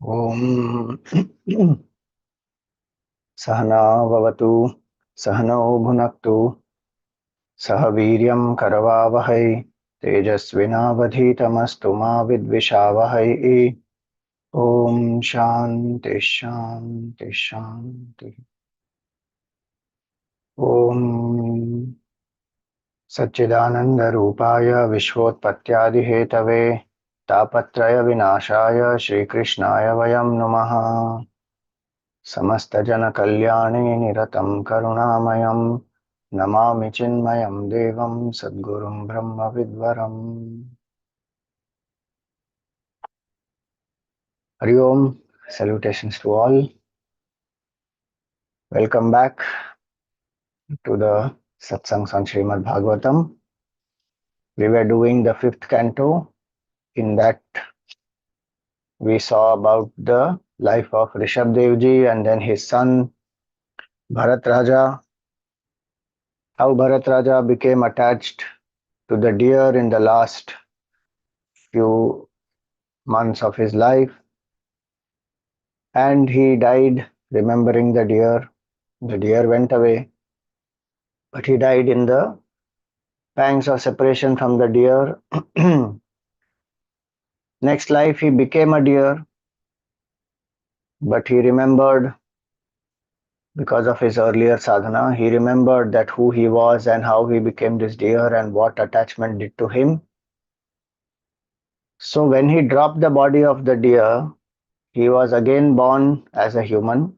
Om Sahana Vavatu Sahano Bhunaktu Sahaviryam Karavavahai Tejasvinavadhitamastu ma Vidvishavahai. Om Shanti Shanti Shanti. Om Satchidananda Rupaya Vishvotpatyadihetave Tapatraya Vinashaya Shri Krishnaya Vayam Namaha. समस्तजनकल्याणे निरतं करुणामयं Namami चिन्मयं देवं सद्गुरुं ब्रह्मविद्वरम्। Hari Om, salutations to all. Welcome back to the satsangs on Srimad Bhagavatam. We were doing the fifth canto. In that, we saw about the life of Rishabh Ji and then his son Bharat Raja, how Bharat Raja became attached to the deer in the last few months of his life, and he died remembering the deer. The deer went away, but he died in the pangs of separation from the deer. Next life, he became a deer, but he remembered, because of his earlier sadhana, he remembered that who he was and how he became this deer and what attachment did to him. So when he dropped the body of the deer, he was again born as a human.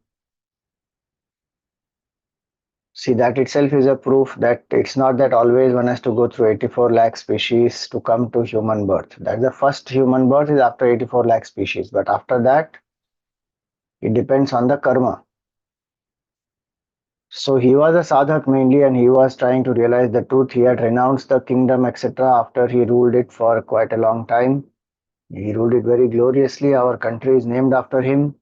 See, that itself is a proof that it's not that always one has to go through 84 lakh species to come to human birth. That the first human birth is after 84 lakh species, but after that, it depends on the karma. So he was a sadhak mainly, and he was trying to realize the truth. He had renounced the kingdom, etc. after he ruled it for quite a long time. He ruled it very gloriously. Our country is named after him.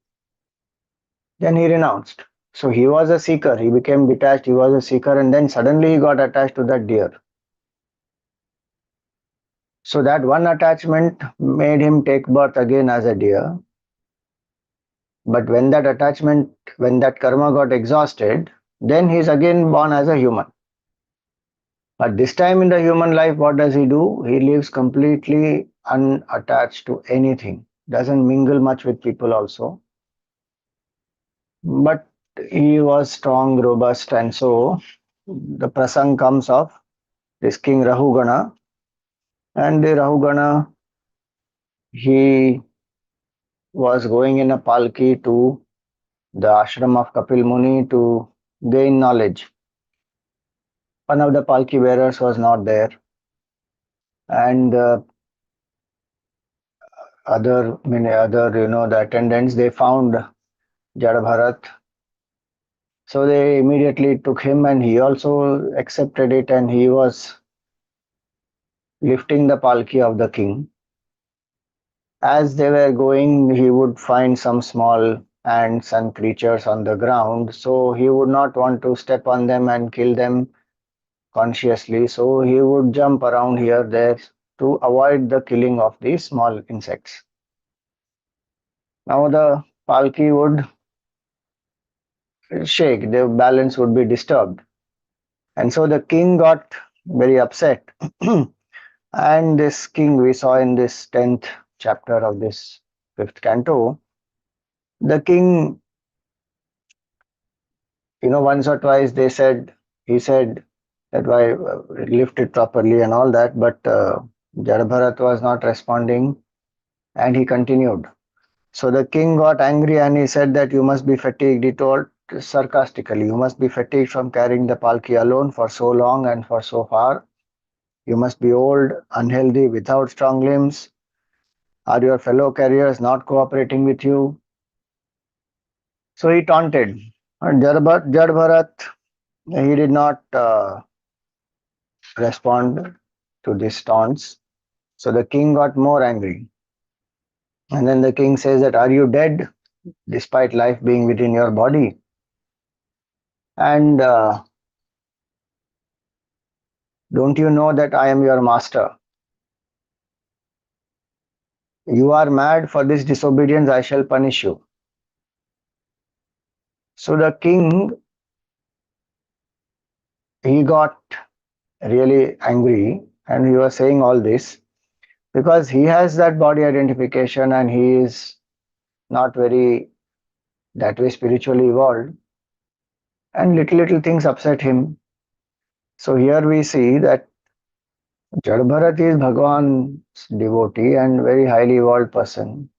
Then he renounced. So he was a seeker. He became detached. He was a seeker, and then suddenly he got attached to that deer. So that one attachment made him take birth again as a deer. But when that attachment, when that karma got exhausted, then he's again born as a human. But this time in the human life, what does he do? He lives completely unattached to anything, doesn't mingle much with people also. But he was strong, robust, and so the prasang comes of this King Rahugana. And the Rahugana, he was going in a palki to the ashram of Kapil Muni to gain knowledge. One of the palki bearers was not there, and the attendants, they found Jada Bharat. So they immediately took him, and he also accepted it, and he was lifting the palki of the king. As they were going, he would find some small ants and creatures on the ground, so he would not want to step on them and kill them consciously, so he would jump around here there to avoid the killing of these small insects. Now the palki would shake, the balance would be disturbed, and so the king got very upset. And this king, we saw in this 10th chapter of this 5th canto, the king, once or twice he said that why lift it properly and all that, but Jadabharat was not responding, and he continued. So the king got angry, and he said that you must be fatigued. He told sarcastically, you must be fatigued from carrying the palki alone for so long and for so far. You must be old, unhealthy, without strong limbs. Are your fellow carriers not cooperating with you? So he taunted. And Jadbharat, he did not respond to these taunts. So the king got more angry. And then the king says that, are you dead, despite life being within your body? And don't you know that I am your master? You are mad, for this disobedience I shall punish you. So the king, he got really angry and he was saying all this because he has that body identification and he is not very that way spiritually evolved, and little things upset him. So here we see that Jada Bharat is Bhagwan's devotee and very highly evolved person.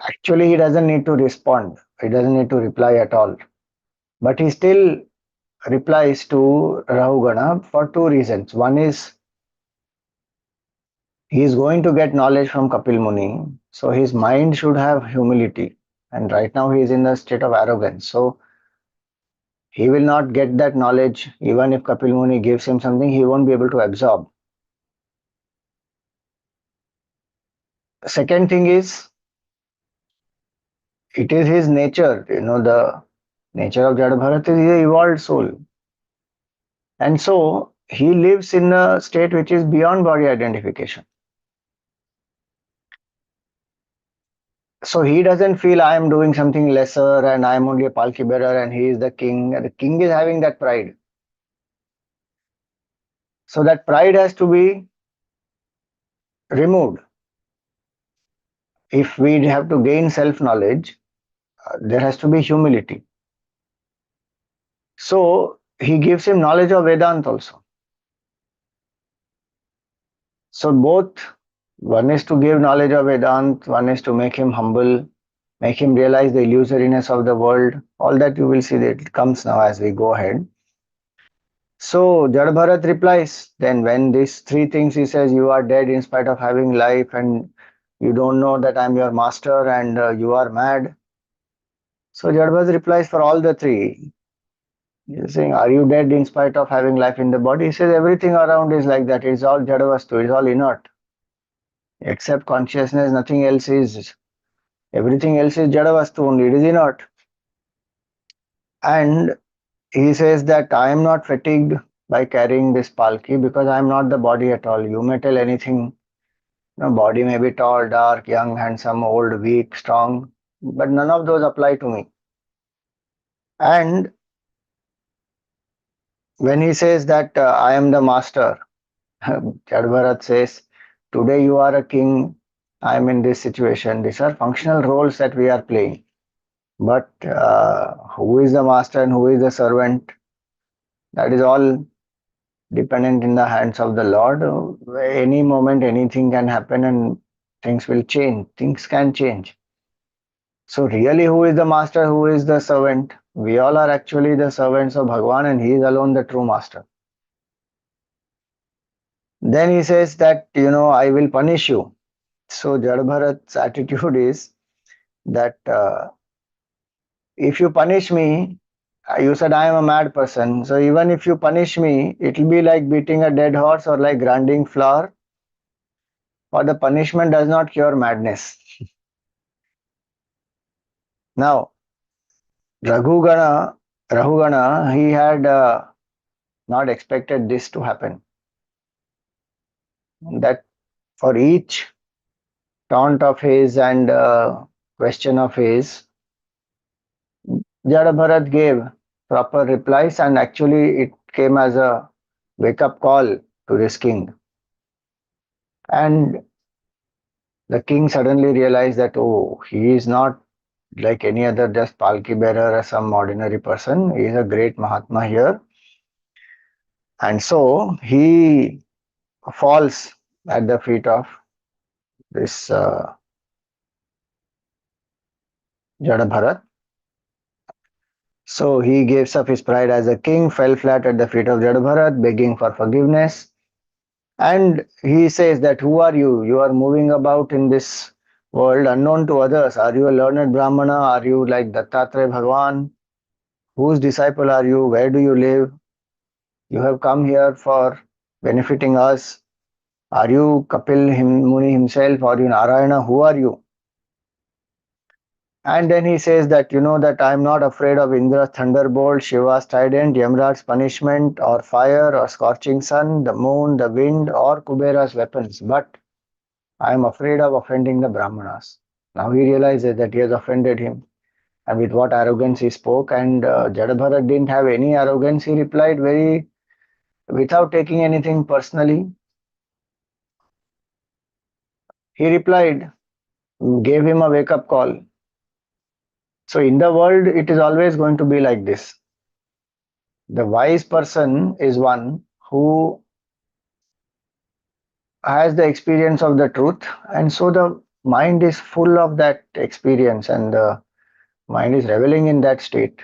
Actually, he doesn't need to respond. He doesn't need to reply at all. But he still replies to Rahugana for two reasons. One is he is going to get knowledge from Kapil Muni, so his mind should have humility. And right now he is in the state of arrogance. So he will not get that knowledge. Even if Kapil Muni gives him something, he won't be able to absorb. Second thing is, it is his nature. The nature of Jada Bharat is an evolved soul. And so he lives in a state which is beyond body identification. So he doesn't feel I am doing something lesser and I am only a palki bearer and he is the king. The king is having that pride. So that pride has to be removed. If we have to gain self knowledge, there has to be humility. So he gives him knowledge of Vedanta also. So both, one is to give knowledge of Vedanta, one is to make him humble, make him realize the illusoriness of the world. All that you will see that it comes now as we go ahead. So Jada Bharat replies, then when these three things he says, you are dead in spite of having life and you don't know that I'm your master and you are mad. So Jada Bharat replies for all the three. He's saying, are you dead in spite of having life in the body? He says, everything around is like that. It's all Jadavastu, it's all inert. Except consciousness, nothing else is. Everything else is Jadavastu only, it is inert. And he says that I am not fatigued by carrying this palki because I am not the body at all. You may tell anything. Body may be tall, dark, young, handsome, old, weak, strong, but none of those apply to me. And when he says that I am the master, Jadbharat says, today you are a king, I am in this situation. These are functional roles that we are playing. But who is the master and who is the servant? That is all dependent in the hands of the Lord. Any moment, anything can happen and things will change. Things can change. So, really, who is the master? Who is the servant? We all are actually the servants of Bhagwan, and he is alone the true master. Then he says that, I will punish you. So, Jadbharat's attitude is that if you punish me, you said I am a mad person. So, even if you punish me, it will be like beating a dead horse or like grinding flour, or the punishment does not cure madness. Now, Rahugana, he had not expected this to happen. That for each taunt of his and question of his, Jada Bharat gave proper replies, and actually it came as a wake up call to this king. And the king suddenly realized that, oh, he is not like any other just palki bearer or some ordinary person. He is a great Mahatma here. And so he falls at the feet of this Jada Bharat. So he gives up his pride as a king, fell flat at the feet of Jada Bharat, begging for forgiveness. And he says that, who are you? You are moving about in this world unknown to others. Are you a learned Brahmana? Are you like Dattatreya Bhagwan? Whose disciple are you? Where do you live? You have come here for benefiting us. Are you Kapil Muni himself? Are you Narayana? Who are you? And then he says that, that I am not afraid of Indra's thunderbolt, Shiva's trident, Yamraj's punishment, or fire, or scorching sun, the moon, the wind, or Kubera's weapons. But I am afraid of offending the Brahmanas. Now he realizes that he has offended him, and with what arrogance he spoke. And Jada Bharat didn't have any arrogance. He replied very without taking anything personally. He replied, gave him a wake up call. So in the world, it is always going to be like this. The wise person is one who has the experience of the truth, and so the mind is full of that experience, and the mind is reveling in that state.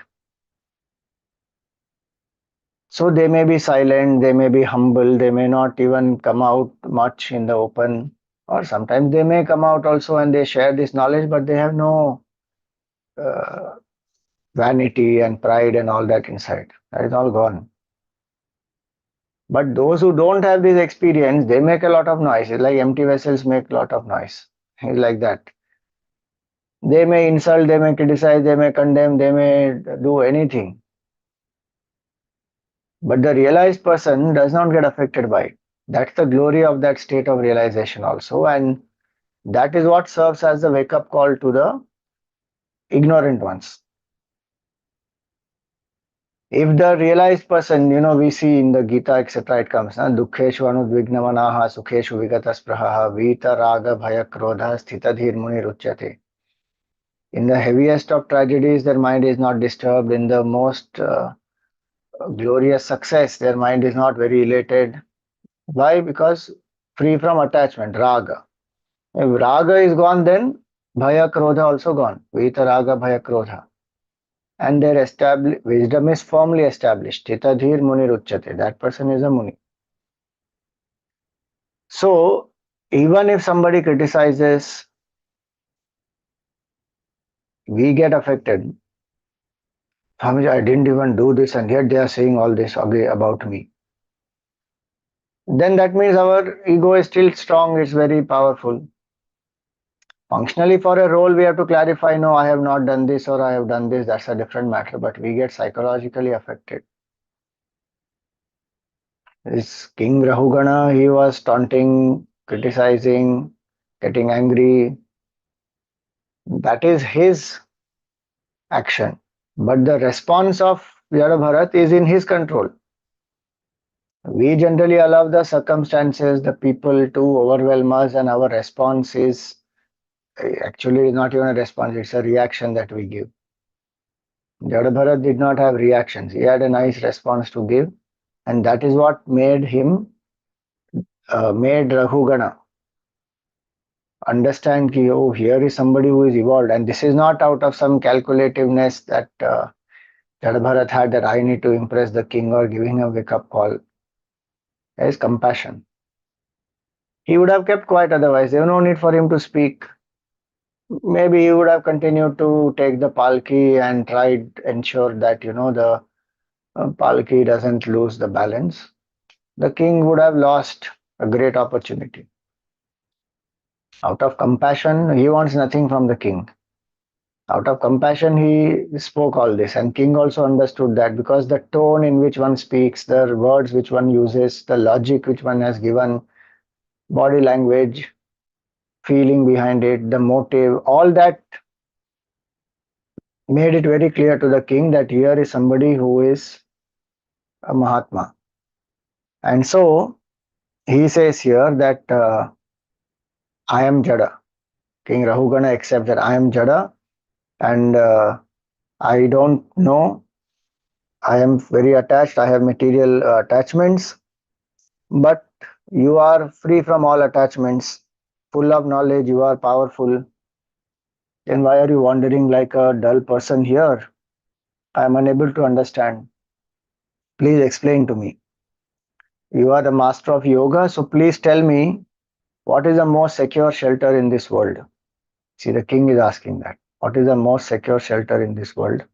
So they may be silent, they may be humble, they may not even come out much in the open, or sometimes they may come out also and they share this knowledge, but they have no uh, vanity and pride and all that inside. That is all gone. But those who don't have this experience, they make a lot of noise. It's like empty vessels make a lot of noise. It's like that. They may insult, they may criticize, they may condemn, they may do anything. But the realized person does not get affected by it. That's the glory of that state of realization also. And that is what serves as the wake up call to the ignorant ones. If the realized person, we see in the Gita, etc., it comes, Dukkheshu anudvignamanaha sukheshu vigataspraha vita raga bhaya krodha sthitadhir muni ruchyate. In the heaviest of tragedies, their mind is not disturbed. In the most glorious success, their mind is not very elated. Why? Because free from attachment, raga. If raga is gone, then bhaya krodha also gone. Vita raga bhaya krodha. And their wisdom is firmly established. Titadhir muni ruchyate. That person is a muni. So, even if somebody criticizes, we get affected. Swamiji, I didn't even do this, and yet they are saying all this about me. Then that means our ego is still strong, it's very powerful. Functionally, for a role, we have to clarify, no, I have not done this or I have done this, that's a different matter, but we get psychologically affected. This King Rahugana, he was taunting, criticizing, getting angry. That is his action. But the response of Jada Bharat is in his control. We generally allow the circumstances, the people to overwhelm us, and our response is actually not even a response, it's a reaction that we give. Jada Bharat did not have reactions. He had a nice response to give, and that is what made Rahugana understand that, oh, here is somebody who is evolved, and this is not out of some calculativeness that Jada Bharat had, that I need to impress the king or giving a wake up call. There is compassion. He would have kept quiet otherwise. There was no need for him to speak. Maybe he would have continued to take the palki and tried ensure that the palki doesn't lose the balance. The king would have lost a great opportunity. Out of compassion, he wants nothing from the king. Out of compassion, he spoke all this, and king also understood that, because the tone in which one speaks, the words which one uses, the logic which one has given, body language, feeling behind it, the motive, all that made it very clear to the king that here is somebody who is a Mahatma. And so he says here that I am Jada. King Rahugana accepts that I am Jada, and I don't know. I am very attached. I have material attachments, but you are free from all attachments, full of knowledge, you are powerful. Then why are you wandering like a dull person here? I am unable to understand. Please explain to me. You are the master of yoga, so please tell me, what is the most secure shelter in this world? See, the king is asking that. What is the most secure shelter in this world?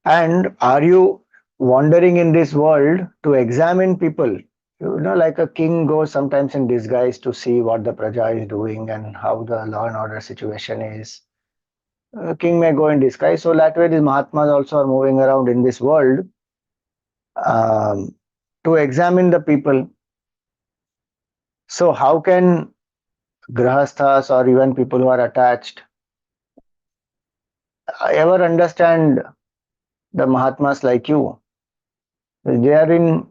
And are you wandering in this world to examine people? Like a king goes sometimes in disguise to see what the praja is doing and how the law and order situation is. A king may go in disguise. So that way, these Mahatmas also are moving around in this world um, to examine the people. So how can grahasthas or even people who are attached ever understand the Mahatmas like you. They are in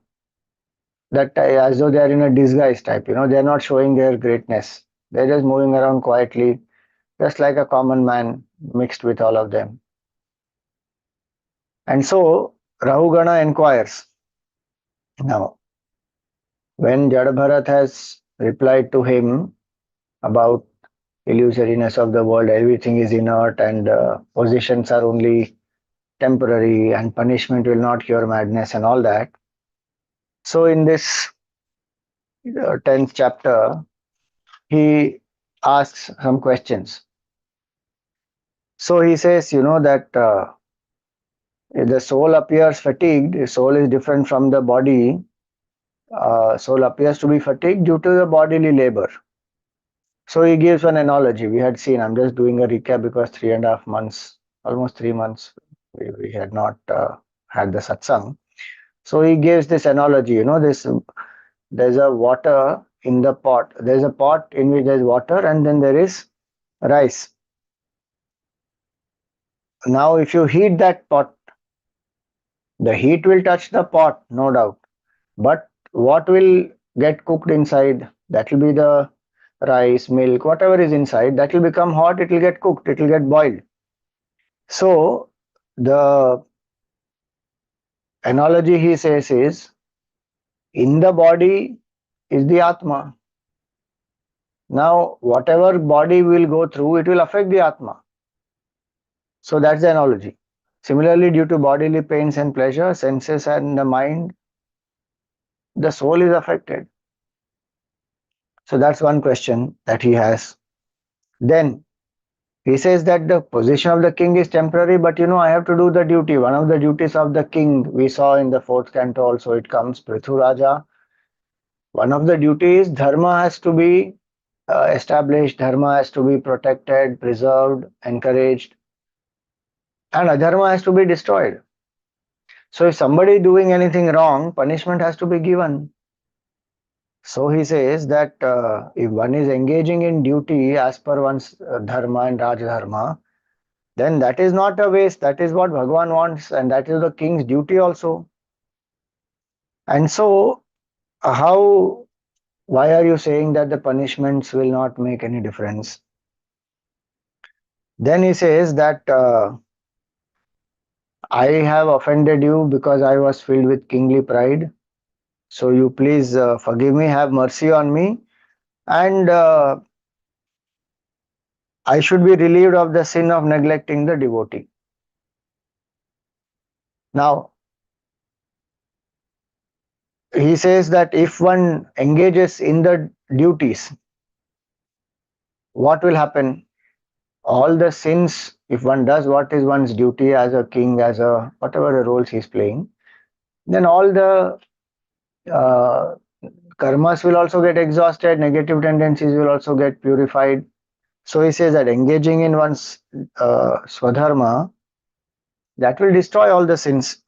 that as though they are in a disguise type, they are not showing their greatness. They're just moving around quietly, just like a common man mixed with all of them. And so Rahugana inquires. Now, when Jada Bharat has replied to him about illusoriness of the world, everything is inert and positions are only temporary and punishment will not cure madness and all that. So in this 10th chapter, he asks some questions. So he says, that the soul appears fatigued, the soul is different from the body. Soul appears to be fatigued due to the bodily labor. So he gives an analogy. We had seen, I'm just doing a recap because 3.5 months, almost 3 months, we had not had the satsang. So he gives this analogy, this there's a water in the pot. There's a pot in which there's water and then there is rice. Now, if you heat that pot, the heat will touch the pot, no doubt. But what will get cooked inside? That will be the rice, milk, whatever is inside, that will become hot, it will get cooked, it will get boiled. So, the analogy he says is in the body is the Atma. Now, whatever body will go through, it will affect the Atma. So, that's the analogy. Similarly, due to bodily pains and pleasure, senses and the mind, the soul is affected. So, that's one question that he has. Then, he says that the position of the king is temporary, but I have to do the duty. One of the duties of the king, we saw in the fourth canto also, it comes, Prithu Raja. One of the duties, dharma has to be established, dharma has to be protected, preserved, encouraged, and adharma has to be destroyed. So if somebody is doing anything wrong, punishment has to be given. So he says that if one is engaging in duty as per one's dharma and rajadharma, then that is not a waste. That is what Bhagavan wants, and that is the king's duty also. And so, why are you saying that the punishments will not make any difference? Then he says that I have offended you because I was filled with kingly pride. So you please forgive me, have mercy on me, and I should be relieved of the sin of neglecting the devotee. Now, he says that if one engages in the duties, what will happen? All the sins, if one does what is one's duty as a king, as a whatever the roles he's playing, then all the uh, karmas will also get exhausted, negative tendencies will also get purified. So he says that engaging in one's swadharma, that will destroy all the sins.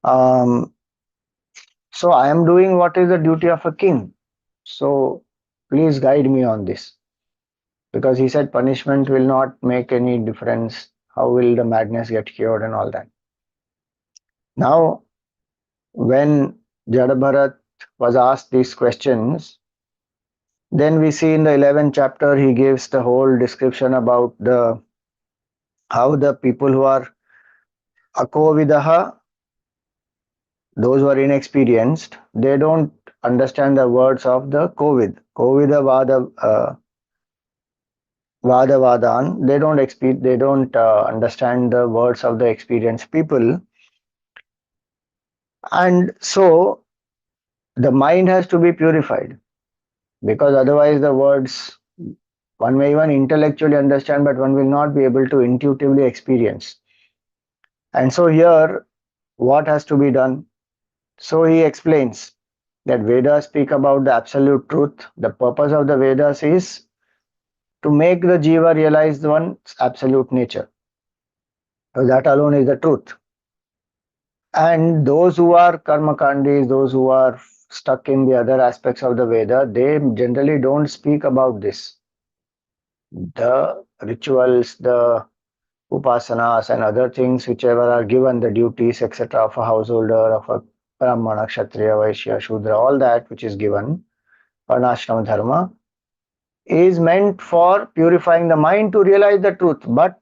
um, so I am doing what is the duty of a king. So please guide me on this. Because he said punishment will not make any difference. How will the madness get cured and all that? Now, when Jada Bharat was asked these questions, then we see in the 11th chapter he gives the whole description about the how the people who are akovidaha, those who are inexperienced, they don't understand the words of the Covid. Kovida Vada Vadan, they don't understand the words of the experienced people. And so the mind has to be purified because otherwise the words one may even intellectually understand, but one will not be able to intuitively experience. And so here, what has to be done? So he explains that Vedas speak about the absolute truth. The purpose of the Vedas is to make the jiva realize one's absolute nature. So that alone is the truth. And those who are karmakandis, those who are stuck in the other aspects of the Veda, they generally don't speak about this. The rituals, the upasanas and other things whichever are given, the duties, etc. of a householder, of a Brahmana, Kshatriya, Vaishya, Shudra, all that which is given, Varnashrama Dharma, is meant for purifying the mind to realize the truth. But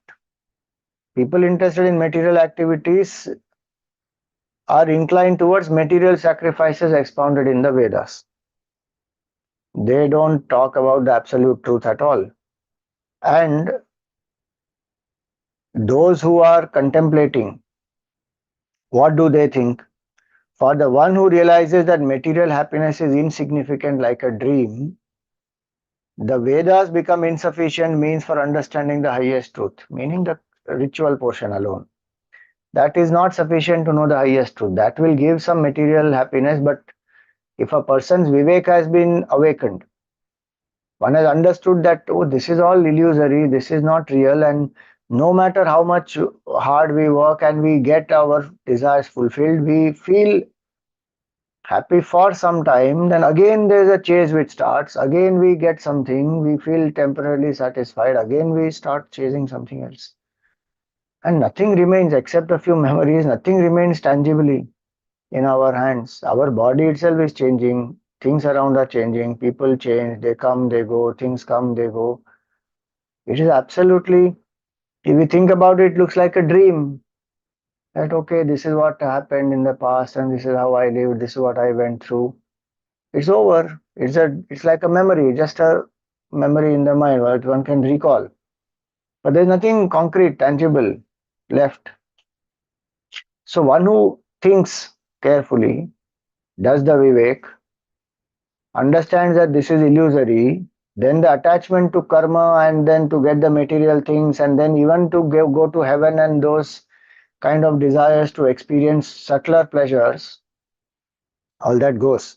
people interested in material activities are inclined towards material sacrifices expounded in the Vedas. They don't talk about the absolute truth at all. And those who are contemplating, what do they think? For the one who realizes that material happiness is insignificant like a dream, the Vedas become insufficient means for understanding the highest truth, meaning the ritual portion alone. That is not sufficient to know the highest truth. That will give some material happiness, but if a person's vivek has been awakened, one has understood that, oh, this is all illusory, this is not real, and no matter how much hard we work and we get our desires fulfilled, we feel happy for some time, then again there's a chase which starts, again we get something, we feel temporarily satisfied, again we start chasing something else. And nothing remains except a few memories, nothing remains tangibly in our hands. Our body itself is changing, things around are changing, people change, they come, they go, things come, they go. It is absolutely, if we think about it, looks like a dream. That okay, this is what happened in the past and this is how I lived, this is what I went through. It's over. It's like a memory, just a memory in the mind what one can recall. But there's nothing concrete, tangible left. So one who thinks carefully, does the vivek, understands that this is illusory, then the attachment to karma and then to get the material things and then even to go to heaven and those kind of desires to experience subtler pleasures, all that goes.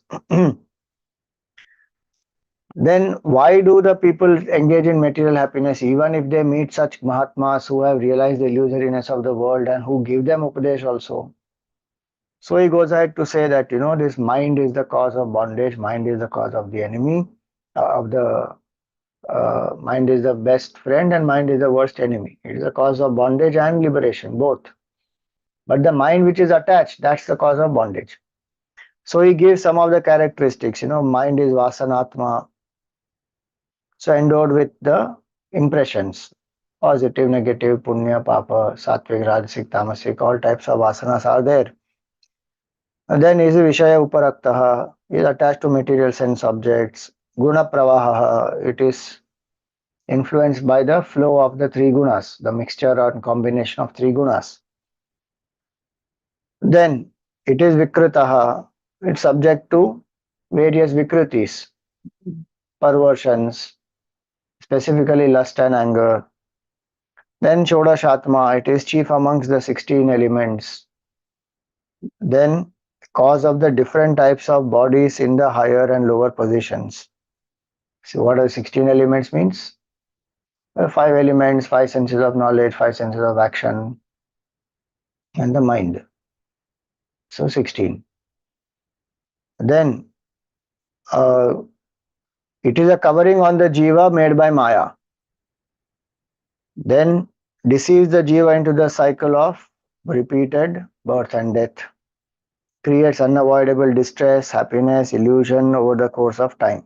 Then why do the people engage in material happiness even if they meet such Mahatmas who have realized the illusoriness of the world and who give them Upadesh also? So he goes ahead to say that, this mind is the cause of bondage, mind is the cause of the enemy, of the mind is the best friend and mind is the worst enemy. It is the cause of bondage and liberation, both. But the mind which is attached, that's the cause of bondage. So he gives some of the characteristics, mind is vasanatma, so endowed with the impressions, positive, negative, punya, papa, sattvic, rajasic, tamasic, all types of vasanas are there. And then is Vishaya Uparaktaha, is attached to material sense objects. Guna Pravaha, it is influenced by the flow of the three gunas, the mixture or combination of three gunas. Then it is Vikritaha, it's subject to various Vikritis, perversions, specifically lust and anger. Then Shodashatma, it is chief amongst the 16 elements. Then cause of the different types of bodies in the higher and lower positions. So what are 16 elements means? Five elements, five senses of knowledge, five senses of action, and the mind. So 16. Then it is a covering on the jiva made by Maya. Then deceives the jiva into the cycle of repeated birth and death. Creates unavoidable distress, happiness, illusion over the course of time.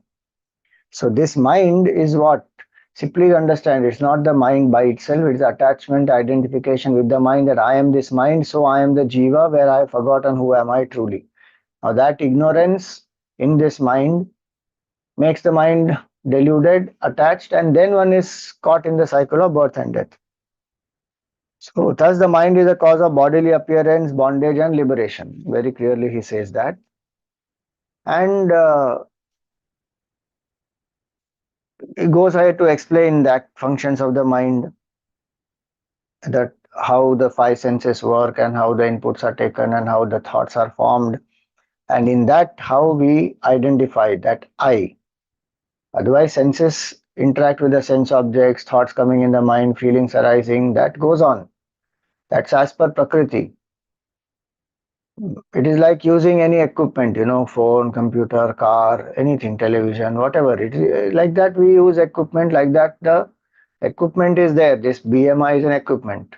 So this mind is what? See, please understand, it's not the mind by itself, it's attachment, identification with the mind that I am this mind, so I am the jiva where I have forgotten who am I truly. Now that ignorance in this mind makes the mind deluded, attached, and then one is caught in the cycle of birth and death. So thus the mind is the cause of bodily appearance, bondage and liberation. Very clearly he says that. And he goes ahead to explain that functions of the mind, that how the five senses work and how the inputs are taken and how the thoughts are formed. And in that, how we identify that I. Otherwise, senses interact with the sense objects, thoughts coming in the mind, feelings arising, that goes on. That's as per Prakriti. It is like using any equipment, phone, computer, car, anything, television, whatever. It is like that we use equipment like that. The equipment is there. This BMI is an equipment.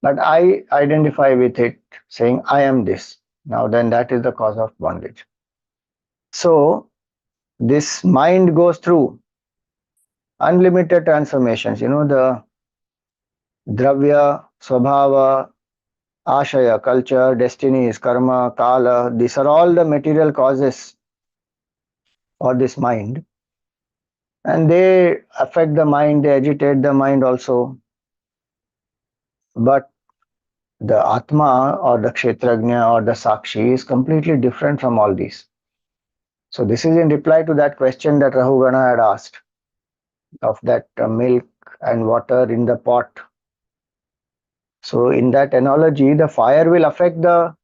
But I identify with it saying I am this. Now then that is the cause of bondage. So this mind goes through unlimited transformations. The dravya, swabhava, ashaya, culture, destinies, karma, kala, these are all the material causes for this mind. And they affect the mind, they agitate the mind also. But the Atma or the Kshetrajna or the Sakshi is completely different from all these. So this is in reply to that question that Rahugana had asked of that milk and water in the pot. So in that analogy, the fire will affect it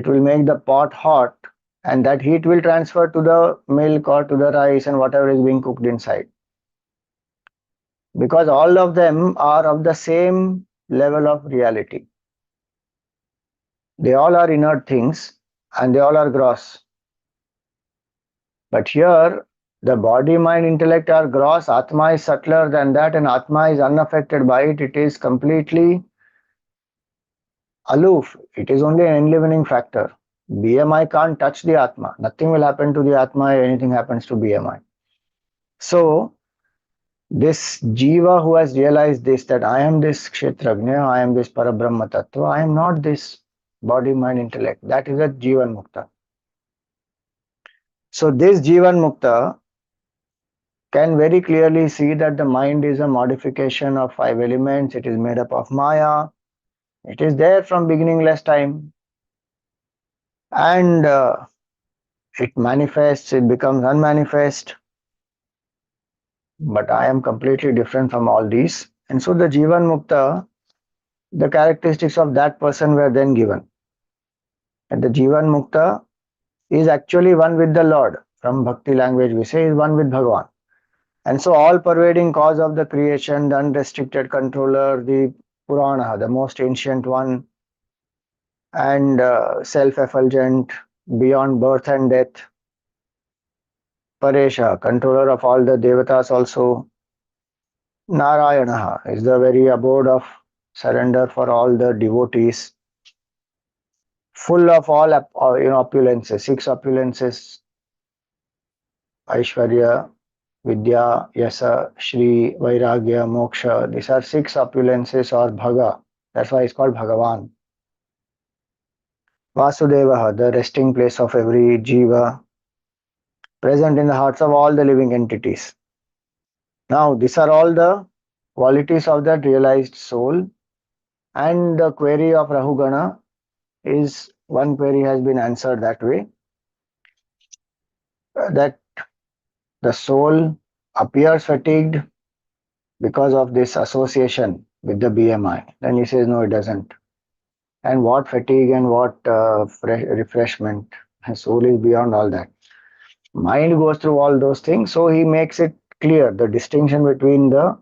will make the pot hot, and that heat will transfer to the milk or to the rice and whatever is being cooked inside. Because all of them are of the same level of reality. They all are inert things and they all are gross. But here, the body, mind, intellect are gross. Atma is subtler than that, and Atma is unaffected by it. It is completely aloof. It is only an enlivening factor. BMI can't touch the Atma. Nothing will happen to the Atma if anything happens to BMI. So, this Jiva who has realized this, that I am this Kshetrajna, I am this Parabrahma Tattva, I am not this body, mind, intellect. That is a Jivan Mukta. So, this Jivan Mukta can very clearly see that the mind is a modification of five elements. It is made up of Maya. It is there from beginningless time. And it manifests, it becomes unmanifest. But I am completely different from all these. And so the Jivan Mukta, the characteristics of that person were then given. And the Jivan Mukta is actually one with the Lord. From Bhakti language, we say is one with Bhagavan. And so all pervading cause of the creation, the unrestricted controller, the Purana, the most ancient one, and self-effulgent, beyond birth and death, Paresha, controller of all the Devatas also, Narayana is the very abode of surrender for all the devotees, full of all opulences, six opulences, Aishwarya, Vidya, Yasa, Shri, Vairagya, Moksha. These are six opulences or Bhaga. That's why it's called Bhagavan. Vasudeva, the resting place of every Jiva, present in the hearts of all the living entities. Now, these are all the qualities of that realized soul. And the query of Rahugana is one query has been answered that way, that the soul appears fatigued because of this association with the BMI. Then he says, no, it doesn't. And what fatigue and what refreshment? Soul is beyond all that. Mind goes through all those things, so he makes it clear the distinction between the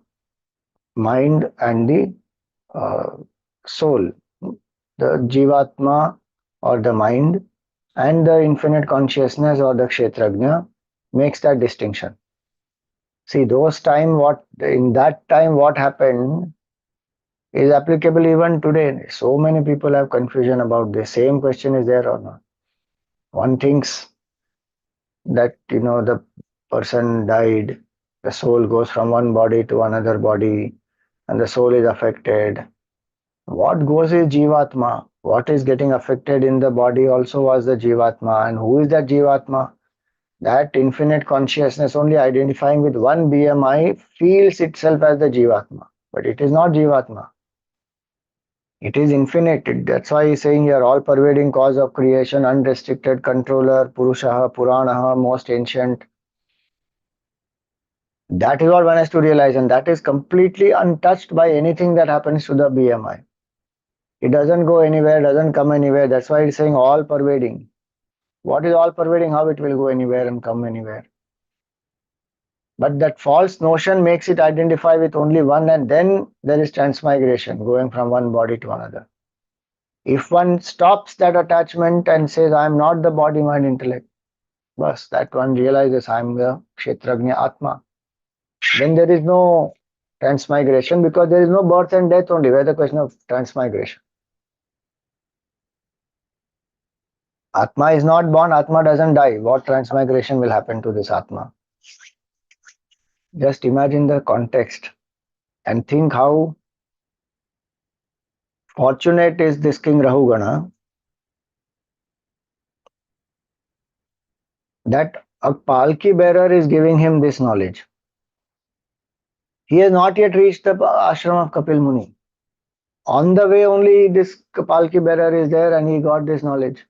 mind and the soul, the Jivatma or the mind, and the infinite consciousness or the Kshetrajna makes that distinction. See, those time, what in that time, what happened is applicable even today. So many people have confusion about this. Same question is there or not. One thinks that the person died, the soul goes from one body to another body, and the soul is affected. What goes is Jivatma. What is getting affected in the body also was the Jivatma. And who is that Jivatma? That infinite consciousness only identifying with one BMI feels itself as the Jivatma. But it is not Jivatma. It is infinite. That's why he's saying here, all pervading cause of creation, unrestricted controller, Purushaha, Puranaha, most ancient. That is what one has to realize, and that is completely untouched by anything that happens to the BMI. It doesn't go anywhere, doesn't come anywhere. That's why it's saying all pervading. What is all pervading? How it will go anywhere and come anywhere? But that false notion makes it identify with only one, and then there is transmigration going from one body to another. If one stops that attachment and says, I am not the body, mind, intellect, bas, that one realizes I am the Kshetrajna Atma, then there is no transmigration, because there is no birth and death only. Where the question of transmigration? Atma is not born, Atma doesn't die. What transmigration will happen to this Atma? Just imagine the context and think how fortunate is this King Rahugana that a palki bearer is giving him this knowledge. He has not yet reached the ashram of Kapil Muni. On the way only this palki bearer is there and he got this knowledge.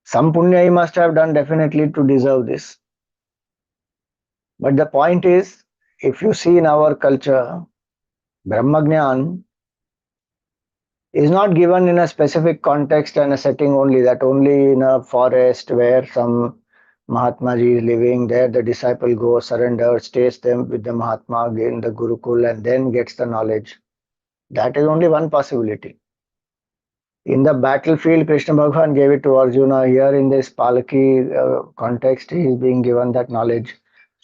Some punya he must have done definitely to deserve this. But the point is, if you see in our culture, Brahmagyan is not given in a specific context and a setting only, that only in a forest where some Mahatma Ji is living, there the disciple goes, surrenders, stays them with the Mahatma in the Gurukul and then gets the knowledge. That is only one possibility. In the battlefield, Krishna Bhagavan gave it to Arjuna. Here in this Palaki context, he is being given that knowledge.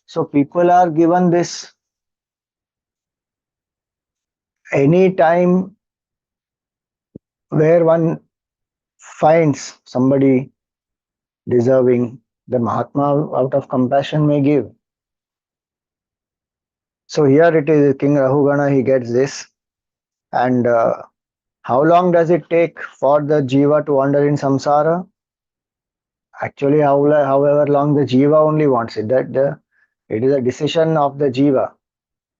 So people are given this any time where one finds somebody deserving, the Mahatma out of compassion may give. So here it is King Rahugana, he gets this. And how long does it take for the Jiva to wander in samsara? Actually, however long the Jiva only wants it, it is a decision of the Jiva.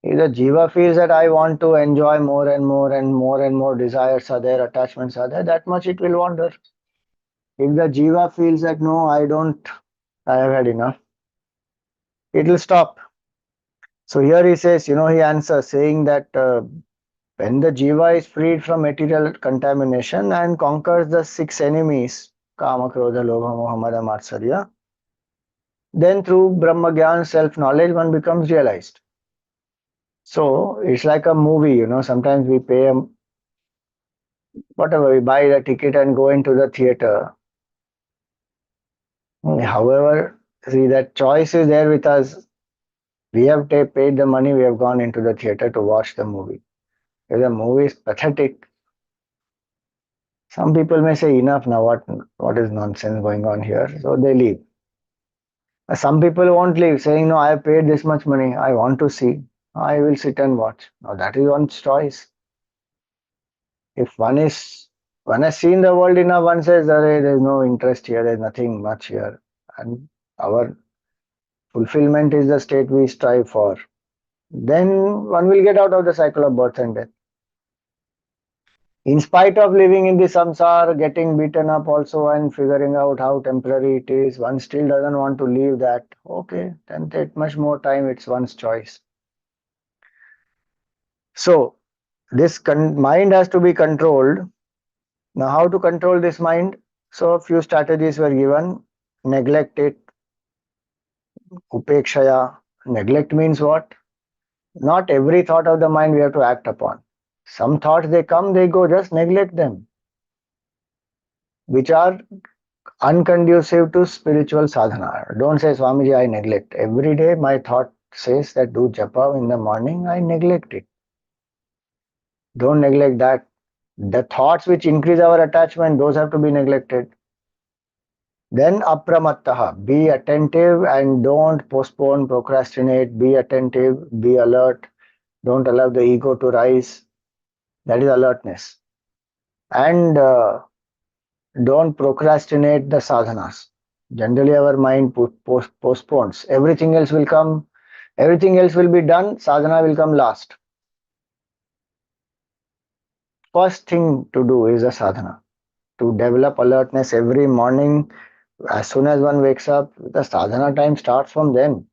If the Jiva feels that I want to enjoy more and more and more and more desires are there, attachments are there, that much it will wander. If the Jiva feels that no, I have had enough, it will stop. So here he says, he answers saying that when the Jiva is freed from material contamination and conquers the six enemies, Kama, Krodha, Lobha, Moha, Mada, Matsarya, then through Brahmagyan, self-knowledge, one becomes realized. So it's like a movie, sometimes we pay whatever, we buy the ticket and go into the theater. However, see, that choice is there with us. We have paid the money, we have gone into the theater to watch the movie. If the movie is pathetic, some people may say, enough now, what is nonsense going on here? So they leave. Some people won't leave, saying, no, I have paid this much money, I want to see, I will sit and watch. Now that is one's choice. If one has seen the world enough, one says, there is no interest here, there is nothing much here. And our fulfillment is the state we strive for. Then one will get out of the cycle of birth and death. In spite of living in the samsara, getting beaten up also and figuring out how temporary it is, one still doesn't want to leave that. Okay, then take much more time, it's one's choice. So, this mind has to be controlled. Now, how to control this mind? So, a few strategies were given. Neglect it. Upekshaya. Neglect means what? Not every thought of the mind we have to act upon. Some thoughts, they come, they go, just neglect them, which are unconducive to spiritual sadhana. Don't say, Swamiji, I neglect. Every day my thought says that do japa in the morning, I neglect it. Don't neglect that. The thoughts which increase our attachment, those have to be neglected. Then apramattaha, be attentive and don't postpone, procrastinate, be attentive, be alert. Don't allow the ego to rise. That is alertness. And don't procrastinate the sadhanas. Generally, our mind postpones. Everything else will come, everything else will be done, sadhana will come last. First thing to do is a sadhana. To develop alertness every morning, as soon as one wakes up, the sadhana time starts from then.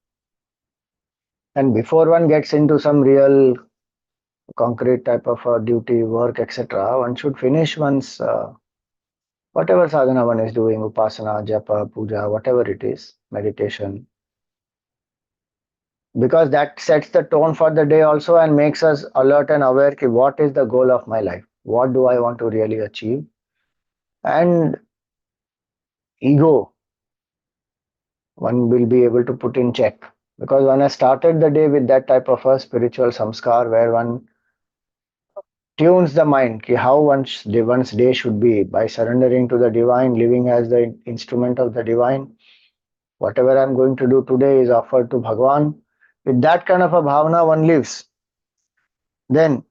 And before one gets into some real concrete type of duty, work, etc., one should finish one's whatever sadhana one is doing, upasana, japa, puja, whatever it is, meditation. because that sets the tone for the day also and makes us alert and aware ki what is the goal of my life, what do I want to really achieve. And ego, one will be able to put in check, because one has started the day with that type of a spiritual samskar where one tunes the mind ki how one's day should be by surrendering to the divine, living as the instrument of the divine. Whatever I'm going to do today is offered to Bhagwan. With that kind of a bhavana one lives, then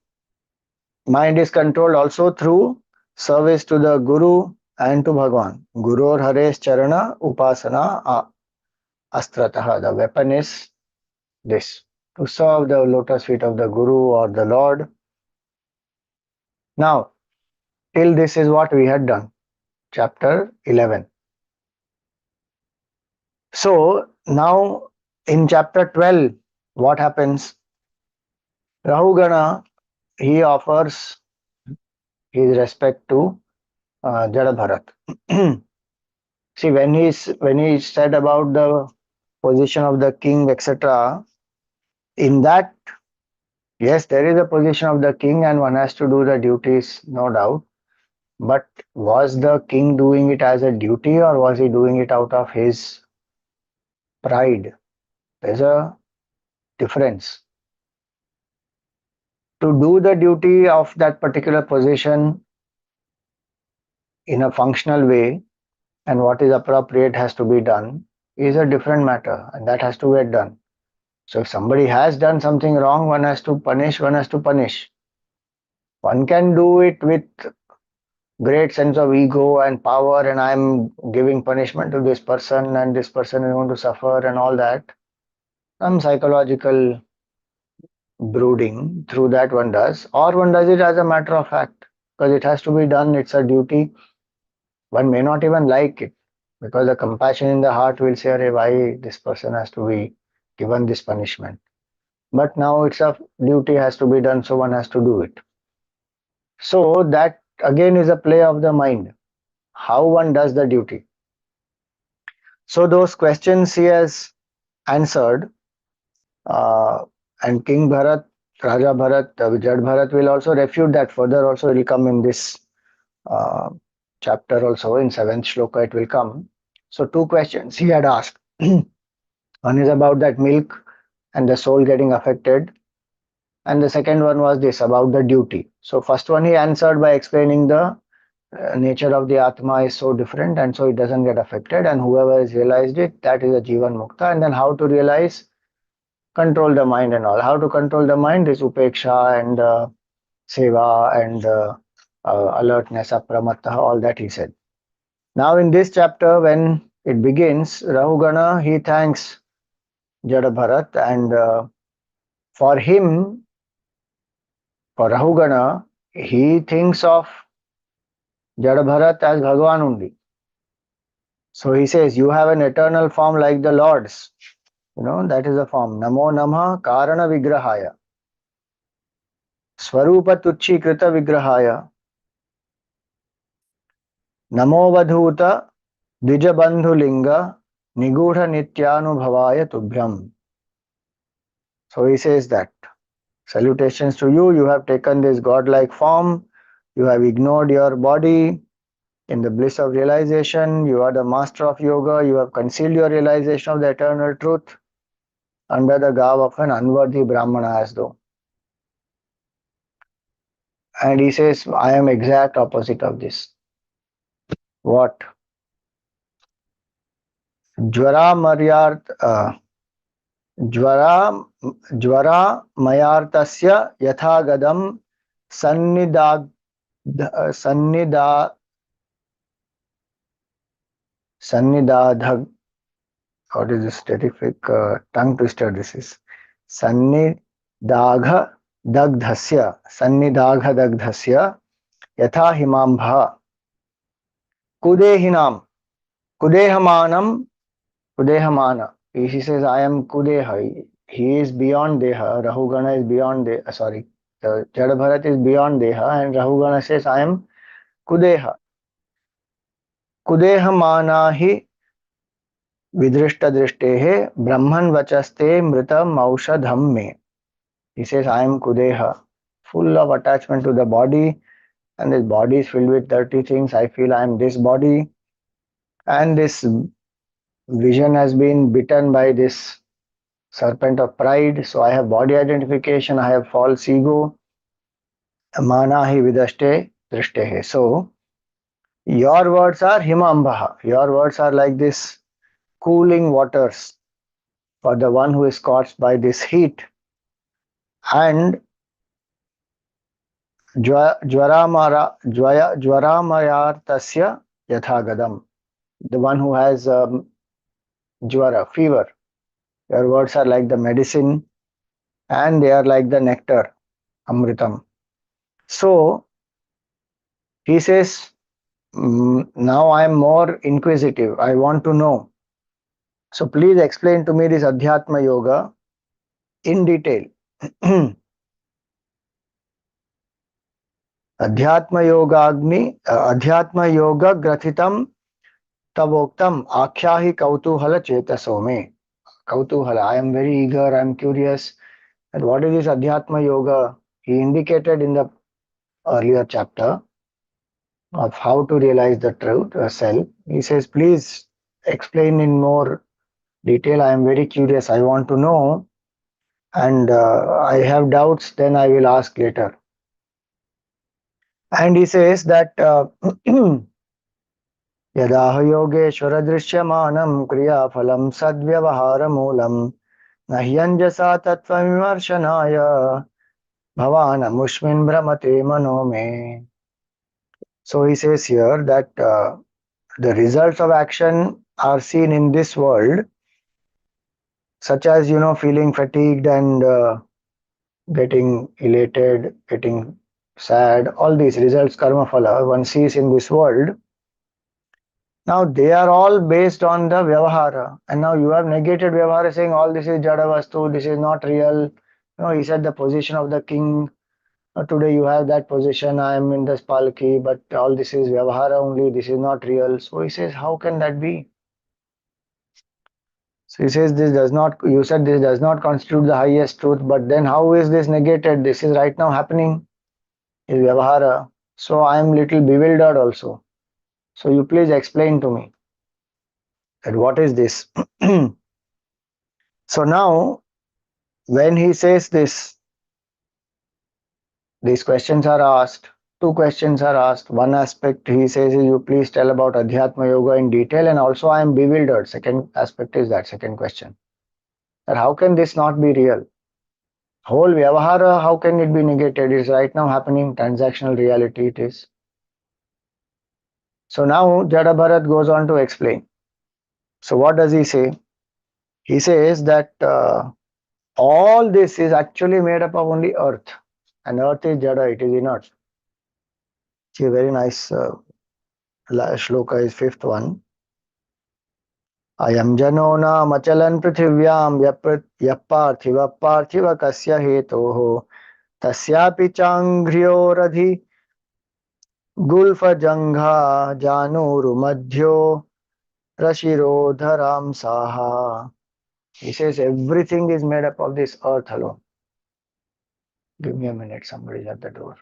mind is controlled also through service to the Guru and to Bhagwan. Guru or Haresh Charana Upasana Astrataha. The weapon is this, to serve the lotus feet of the Guru or the Lord. Now, till this is what we had done. Chapter 11. So, now in chapter 12, what happens? Rahugana, he offers his respect to Jada Bharat. See, when he said about the position of the king, etc., in that, yes, there is a position of the king and one has to do the duties, no doubt. But was the king doing it as a duty or was he doing it out of his pride? There's a difference. To do the duty of that particular position in a functional way and what is appropriate has to be done is a different matter, and that has to get done. So if somebody has done something wrong, one has to punish, one has to punish. One can do it with great sense of ego and power, and I'm giving punishment to this person and this person is going to suffer and all that. Some psychological brooding through that one does, or one does it as a matter of fact because it has to be done, it's a duty. One may not even like it because the compassion in the heart will say, "Arey, why this person has to be given this punishment?" But now it's a duty has to be done, so one has to do it. So that again is a play of the mind, how one does the duty. So those questions he has answered, uh, and King Bharat, Raja Bharat, Jad Bharat will also refute that further. Also, it will come in this uh, chapter. Also, in seventh shloka, it will come. So two questions he had asked. One is about that milk and the soul getting affected, and the second one was this about the duty. So first one he answered by explaining the nature of the Atma is so different and so it doesn't get affected, and whoever has realized it, that is a Jivan Mukta. And then how to realize, control the mind and all. How to control the mind is Upeksha and Seva and alertness, Apramatta, all that he said. Now in this chapter, when it begins, Rahugana, he thanks Jada Bharat, and for him, for Rahugana, he thinks of Jada Bharat as Bhagavan only. So he says, you have an eternal form like the Lord's. You know, that is the form. Namo Namah Karana Vigrahaya. Swarupa Tucci Krita Vigrahaya. Namo Vadhuta Dijabandhu Linga Nigudha Nityanubhavaya Tubhyam. So he says that. Salutations to you. You have taken this godlike form. You have ignored your body in the bliss of realization. You are the master of yoga. You have concealed your realization of the eternal truth under the garb of an unworthy Brahmana as though. And he says, I am exact opposite of this. What? Jvara Maryart Jvara Jvara Mayartasya Yathagadam Sannidad Sannida Sannidadhag. What is this terrific tongue twister? This is Sannidagha Dagdhasya Sannidagha Dagdhasya Yatha Himambha Kudehinam Kudehamanam Kudehamana. He says, I am Kudeha. He is beyond Deha. Rahugana is beyond Deha. Sorry. The Jada Bharat is beyond Deha, and Rahugana says, I am Kudeha. Kudehamana hi vidrishta drishtehe brahman vachaste mritam aushadham me. He says, I am kudeha, full of attachment to the body, and this body is filled with dirty things. I feel I am this body, and this vision has been bitten by this serpent of pride. So I have body identification, I have false ego. Manahi vidaste drishte. So your words are himambaha. Your words are like this cooling waters for the one who is scorched by this heat. And jwaramayartasya yathagadam. The one who has jwara, fever. Your words are like the medicine and they are like the nectar, amritam. So he says, now I am more inquisitive. I want to know. So please explain to me this Adhyatma Yoga in detail. Adhyatma Yoga Grathitam Tavoktam Akhyahi Kautuhala Chetaso me. Kautuhala. I am very eager, I am curious. And what is this Adhyatma Yoga? He indicated in the earlier chapter of how to realize the truth, self. He says, please explain in more detail. I am very curious. I want to know. And I have doubts, then I will ask later. And he says that यदाह Yogeshwar दृश्यमानं क्रियाफलं सद्व्यवहारमूलं न ह्यञ्जसा तत्त्वविमर्शनाय भवानमुष्मिन् भ्रमते मनो मे. So he says here that the results of action are seen in this world, such as feeling fatigued and getting elated, getting sad. All these results, karma phala, one sees in this world. Now they are all based on the vyavahara, and now you have negated vyavahara, saying all this is jada vastu, this is not real. He said the position of the king. Today you have that position. I am in this palki, but all this is vyavahara only. This is not real. So he says, how can that be? So he says this does not. You said this does not constitute the highest truth, but then how is this negated? This is right now happening. Is vyavahara. So I am little bewildered also. So you please explain to me that what is this? So now when he says this, these questions are asked. Two questions are asked. One aspect he says is, you please tell about Adhyatma Yoga in detail, and also I am bewildered. Second aspect is that second question. That how can this not be real? Whole Vyavahara, how can it be negated? It's right now happening, transactional reality it is. So now Jada Bharat goes on to explain. So what does he say? He says that all this is actually made up of only earth. And earth is Jada, it is inert. See, a very nice shloka is fifth one. अयं जनो नामचलन् पृथिव्यां यः पार्थिव कस्य हेतोः तस्यापि चाङ्घ्र्योरधि गुल्फजङ्घा जानुरुमध्यो रशिरोधरां Saha. He says everything is made up of this earth alone. Give me a minute, somebody's at the door.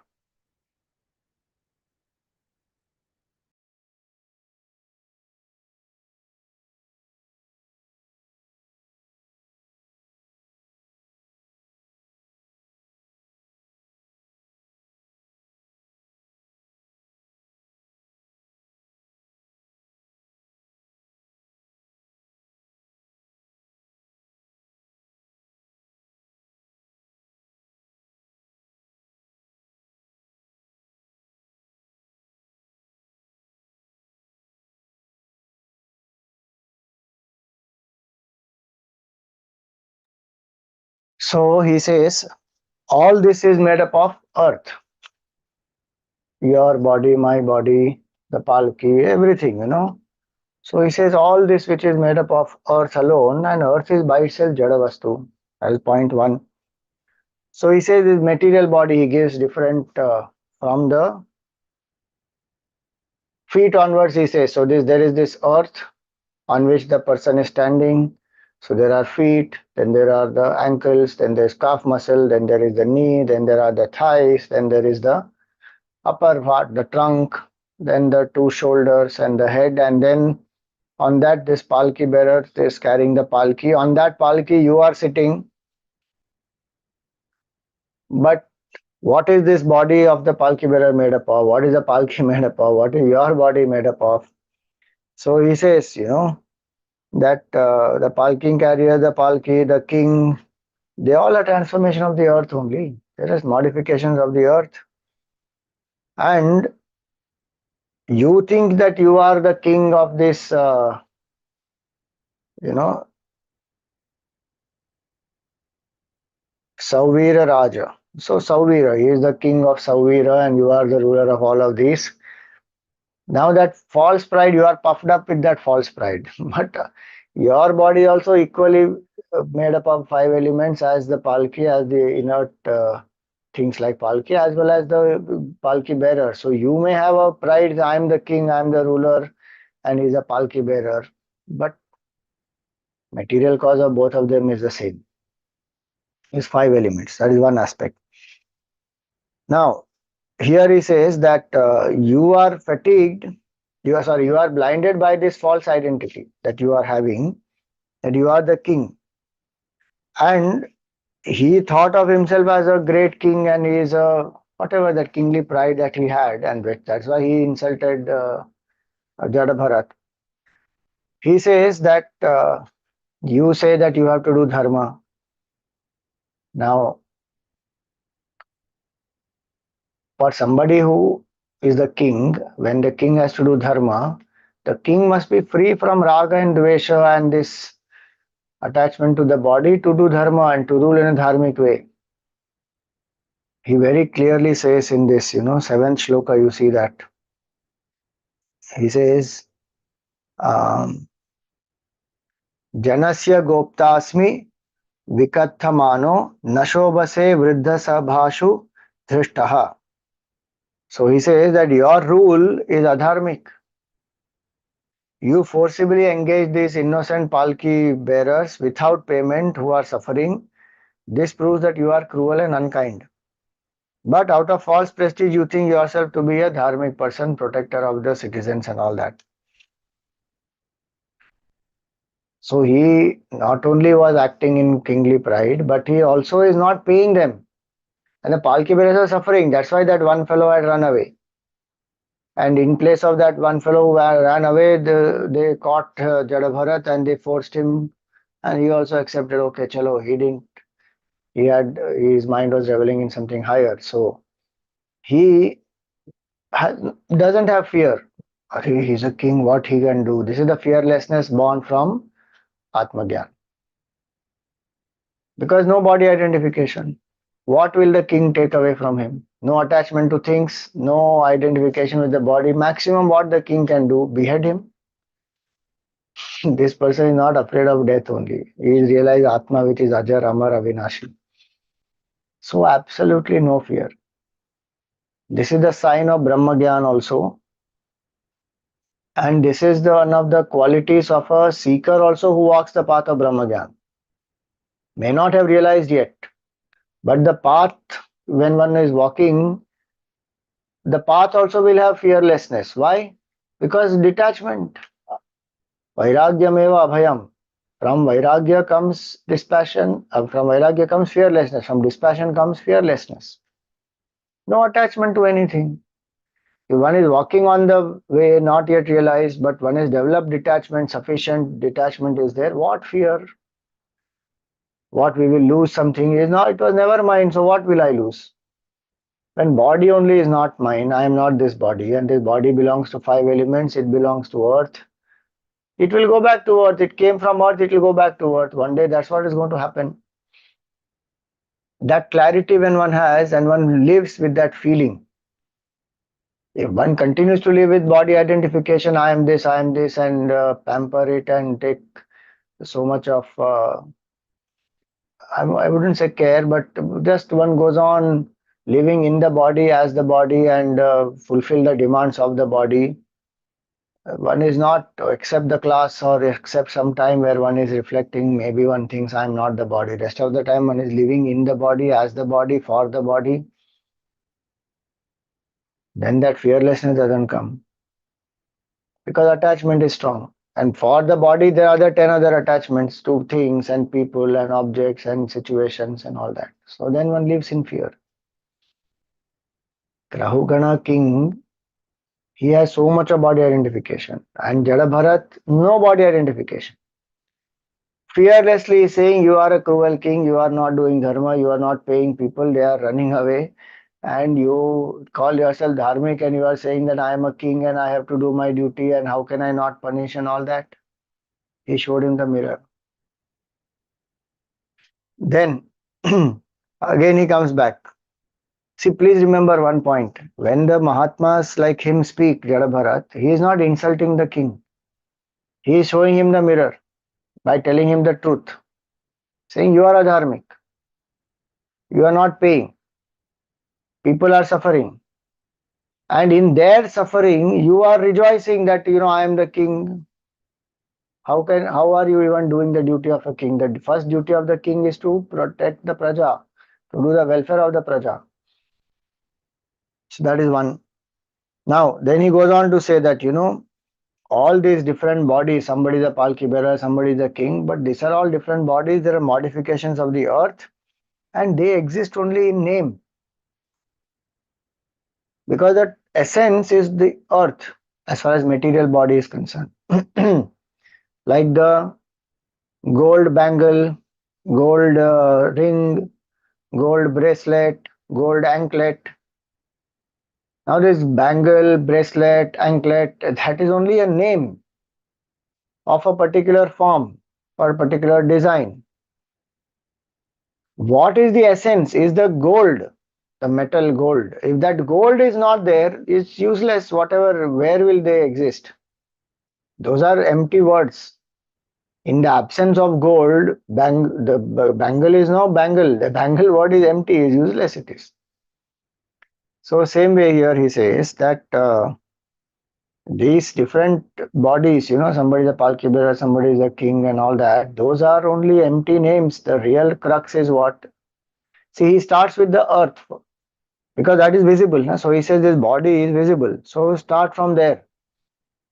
So he says all this is made up of earth. Your body, my body, the palki, everything. So he says all this which is made up of earth alone, and earth is by itself jada vastu. As point one. So he says this material body he gives different from the feet onwards. He says so. There is this earth, on which the person is standing. So there are feet, then there are the ankles, then there's calf muscle, then there is the knee, then there are the thighs, then there is the upper part, the trunk, then the two shoulders and the head, and then on that this palki bearer is carrying the palki. On that palki you are sitting, but what is this body of the palki bearer made up of? What is the palki made up of? What is your body made up of? So he says, that the palki carrier, the palki, the king, they all are transformation of the earth only. There is modifications of the earth. And you think that you are the king of this, you know, Sauvira Raja. So Sauvira, he is the king of Sauvira and you are the ruler of all of these. Now that false pride, you are puffed up with that false pride. But your body also equally made up of five elements as the palki, as the inert things like palki, as well as the palki bearer. So you may have a pride, I am the king, I am the ruler, and he is a palki bearer. But material cause of both of them is the same. Is five elements. That is one aspect. Now, here he says that you are fatigued, you are blinded by this false identity that you are having, that you are the king. And he thought of himself as a great king and he is a whatever that kingly pride that he had, and that's why he insulted Jada Bharat. He says that you say that you have to do dharma. Now, for somebody who is the king, when the king has to do dharma, the king must be free from raga and dvesha and this attachment to the body to do dharma and to rule in a dharmic way. He very clearly says in this, seventh shloka, you see that. He says, um, Janasya goptasmi vikathamano nashobase vriddha sabhashu dhrishtaha. So he says that your rule is adharmic. You forcibly engage these innocent palki bearers without payment who are suffering. This proves that you are cruel and unkind. But out of false prestige, you think yourself to be a dharmic person, protector of the citizens and all that. So he not only was acting in kingly pride, but he also is not paying them. And the palki bearers are suffering. That's why that one fellow had run away. And in place of that one fellow who ran away, they caught Jada Bharat and they forced him. And he also accepted, okay, chalo, he didn't. He had, his mind was reveling in something higher. So he has, doesn't have fear. He's a king, what he can do. This is the fearlessness born from Atmagyan. Because no body identification. What will the king take away from him? No attachment to things, no identification with the body. Maximum what the king can do, behead him. This person is not afraid of death only. He is realized Atma, which is Ajar, Amar, Avinashi. So absolutely no fear. This is the sign of Brahmagyan also. And this is one of the qualities of a seeker also who walks the path of Brahmagyan. May not have realized yet. But the path, when one is walking, the path also will have fearlessness. Why? Because detachment. Vairagyameva abhayam. From vairagya comes dispassion. From vairagya comes fearlessness. From dispassion comes fearlessness. No attachment to anything. If one is walking on the way, not yet realized, but one has developed detachment, sufficient detachment is there. What fear? What we will lose something is not, it was never mine, so what will I lose? When body only is not mine, I am not this body, and this body belongs to five elements, it belongs to earth. It will go back to earth. It came from earth, it will go back to earth. One day that's what is going to happen. That clarity when one has and one lives with that feeling. If one continues to live with body identification, I am this, and pamper it and take so much of, I wouldn't say care, but just one goes on living in the body as the body and fulfill the demands of the body. One is not to accept the class or accept some time where one is reflecting, maybe one thinks I'm not the body. Rest of the time one is living in the body, as the body, for the body. Then that fearlessness doesn't come because attachment is strong. And for the body, there are the 10 other attachments to things and people and objects and situations and all that. So then one lives in fear. Rahugana king, he has so much of body identification. And Jada Bharat, no body identification. Fearlessly saying, you are a cruel king, you are not doing dharma, you are not paying people, they are running away. And you call yourself dharmic and you are saying that I am a king and I have to do my duty and how can I not punish and all that. He showed him the mirror. Then again he comes back. See, please remember one point. When the Mahatmas like him speak, Jada Bharat, he is not insulting the king. He is showing him the mirror by telling him the truth, saying you are a dharmic, you are not paying, people are suffering. And in their suffering, you are rejoicing that I am the king. How are you even doing the duty of a king? The first duty of the king is to protect the praja, to do the welfare of the praja. So that is one. Now, then he goes on to say that, all these different bodies, somebody is a palki bearer, somebody is a king, but these are all different bodies. There are modifications of the earth and they exist only in name because the essence is the earth as far as material body is concerned. Like the gold bangle, gold ring, gold bracelet, gold anklet. Now, this bangle, bracelet, anklet, that is only a name of a particular form or a particular design. What is the essence is the gold, the metal gold. If that gold is not there, it's useless. Whatever, where will they exist? Those are empty words. In the absence of gold, the bangle is no bangle. The bangle word is empty, is useless. It is. So same way here he says that these different bodies, somebody is a palki bearer, somebody is a king, and all that. Those are only empty names. The real crux is what. See, he starts with the earth because that is visible. So he says this body is visible. So start from there,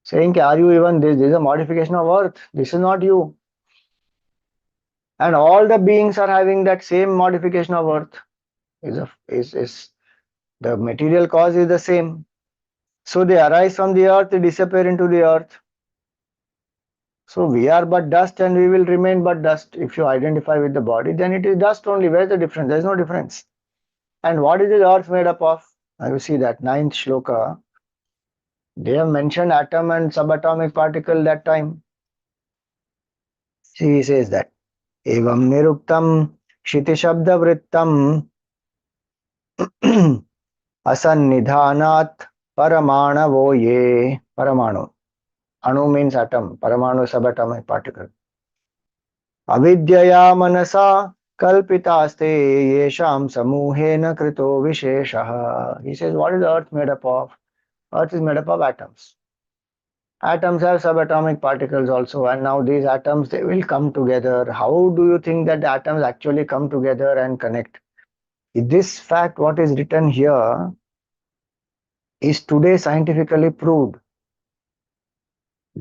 saying, are you even this? This is a modification of earth. This is not you. And all the beings are having that same modification of earth. Is the material cause is the same. So they arise from the earth, they disappear into the earth. So we are but dust and we will remain but dust. If you identify with the body, then it is dust only. Where's the difference? There is no difference. And what is the earth made up of? Now you see that ninth shloka. They have mentioned atom and subatomic particle that time. He says that evam niruktam shiti shabda vrittam asannidhanat paramanavo ye. Paramanu. Anu means atom. Paramanu subatomic particle. Avidyaya manasa kalpitaste yesham samuhena krito visheshaha. He says, what is the earth made up of? Earth is made up of atoms. Atoms have subatomic particles also, and now these atoms, they will come together. How do you think that the atoms actually come together and connect? This fact, what is written here, is today scientifically proved.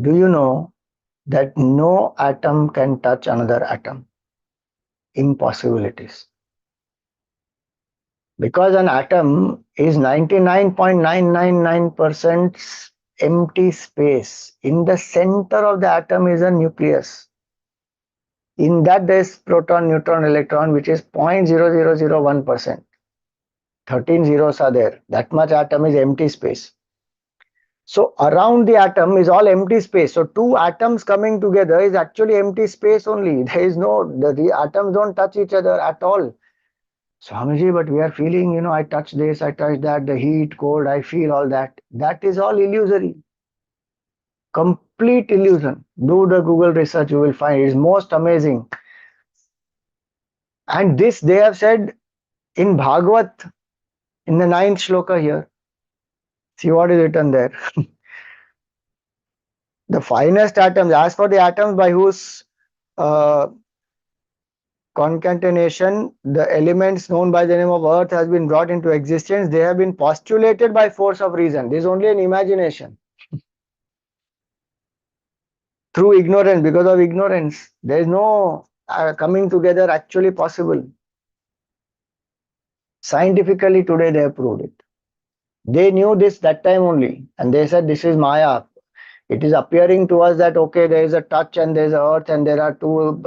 Do you know that no atom can touch another atom? Impossible it is. Because an atom is 99.999% empty space. In the center of the atom is a nucleus. In that there is proton, neutron, electron, which is 0.0001%. 13 zeros are there. That much atom is empty space. So around the atom is all empty space. So two atoms coming together is actually empty space only. There is no, the atoms don't touch each other at all. Swamiji, but we are feeling, I touch this, I touch that, the heat, cold, I feel all that. That is all illusory. Complete illusion. Do the Google research, you will find it is most amazing. And this they have said in Bhagavat, in the ninth shloka here. See what is written there. The finest atoms, as for the atoms by whose uh, concatenation the elements known by the name of earth has been brought into existence, they have been postulated by force of reason. This is only an imagination. Through ignorance, because of ignorance, there is no coming together actually possible. Scientifically today they have proved it. They knew this that time only, and they said this is Maya. It is appearing to us that okay, there is a touch and there is a earth and there are two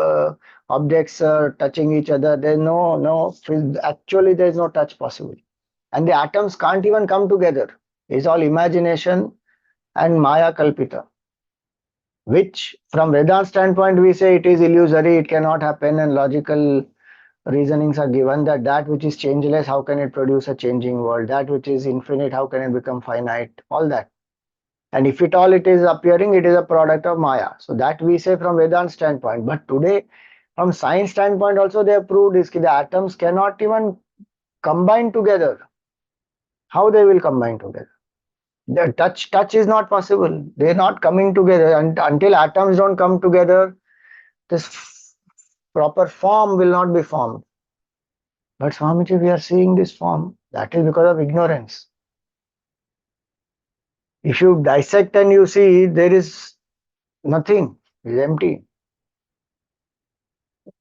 objects touching each other. There is no actually there is no touch possible, and the atoms can't even come together. It's all imagination and Maya Kalpita, which from Vedant standpoint we say it is illusory, it cannot happen, and logical reasonings are given that that which is changeless, how can it produce a changing world? That which is infinite, how can it become finite? All that. And if it all it is appearing, it is a product of Maya. So that we say from Vedant standpoint. But today, from science standpoint also they have proved is that the atoms cannot even combine together. How they will combine together? The touch is not possible. They are not coming together. And until atoms don't come together, this proper form will not be formed. But Swamiji, we are seeing this form. That is because of ignorance. If you dissect and you see, there is nothing. It is empty.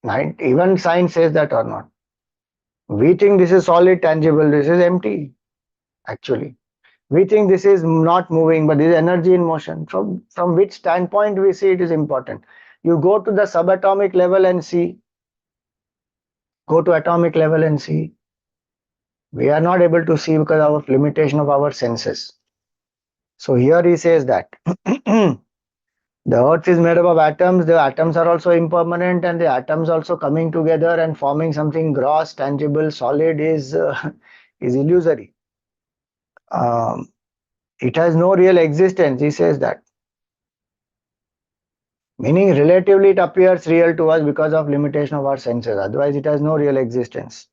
Even science says that or not. We think this is solid, tangible. This is empty, actually. We think this is not moving, but this is energy in motion. From which standpoint we see it is important. You go to the subatomic level and see. Go to atomic level and see. We are not able to see because of limitation of our senses. So here he says that the earth is made up of atoms. The atoms are also impermanent, and the atoms also coming together and forming something gross, tangible, solid is illusory. Um, it has no real existence. He says that, meaning relatively it appears real to us because of limitation of our senses. Otherwise, it has no real existence.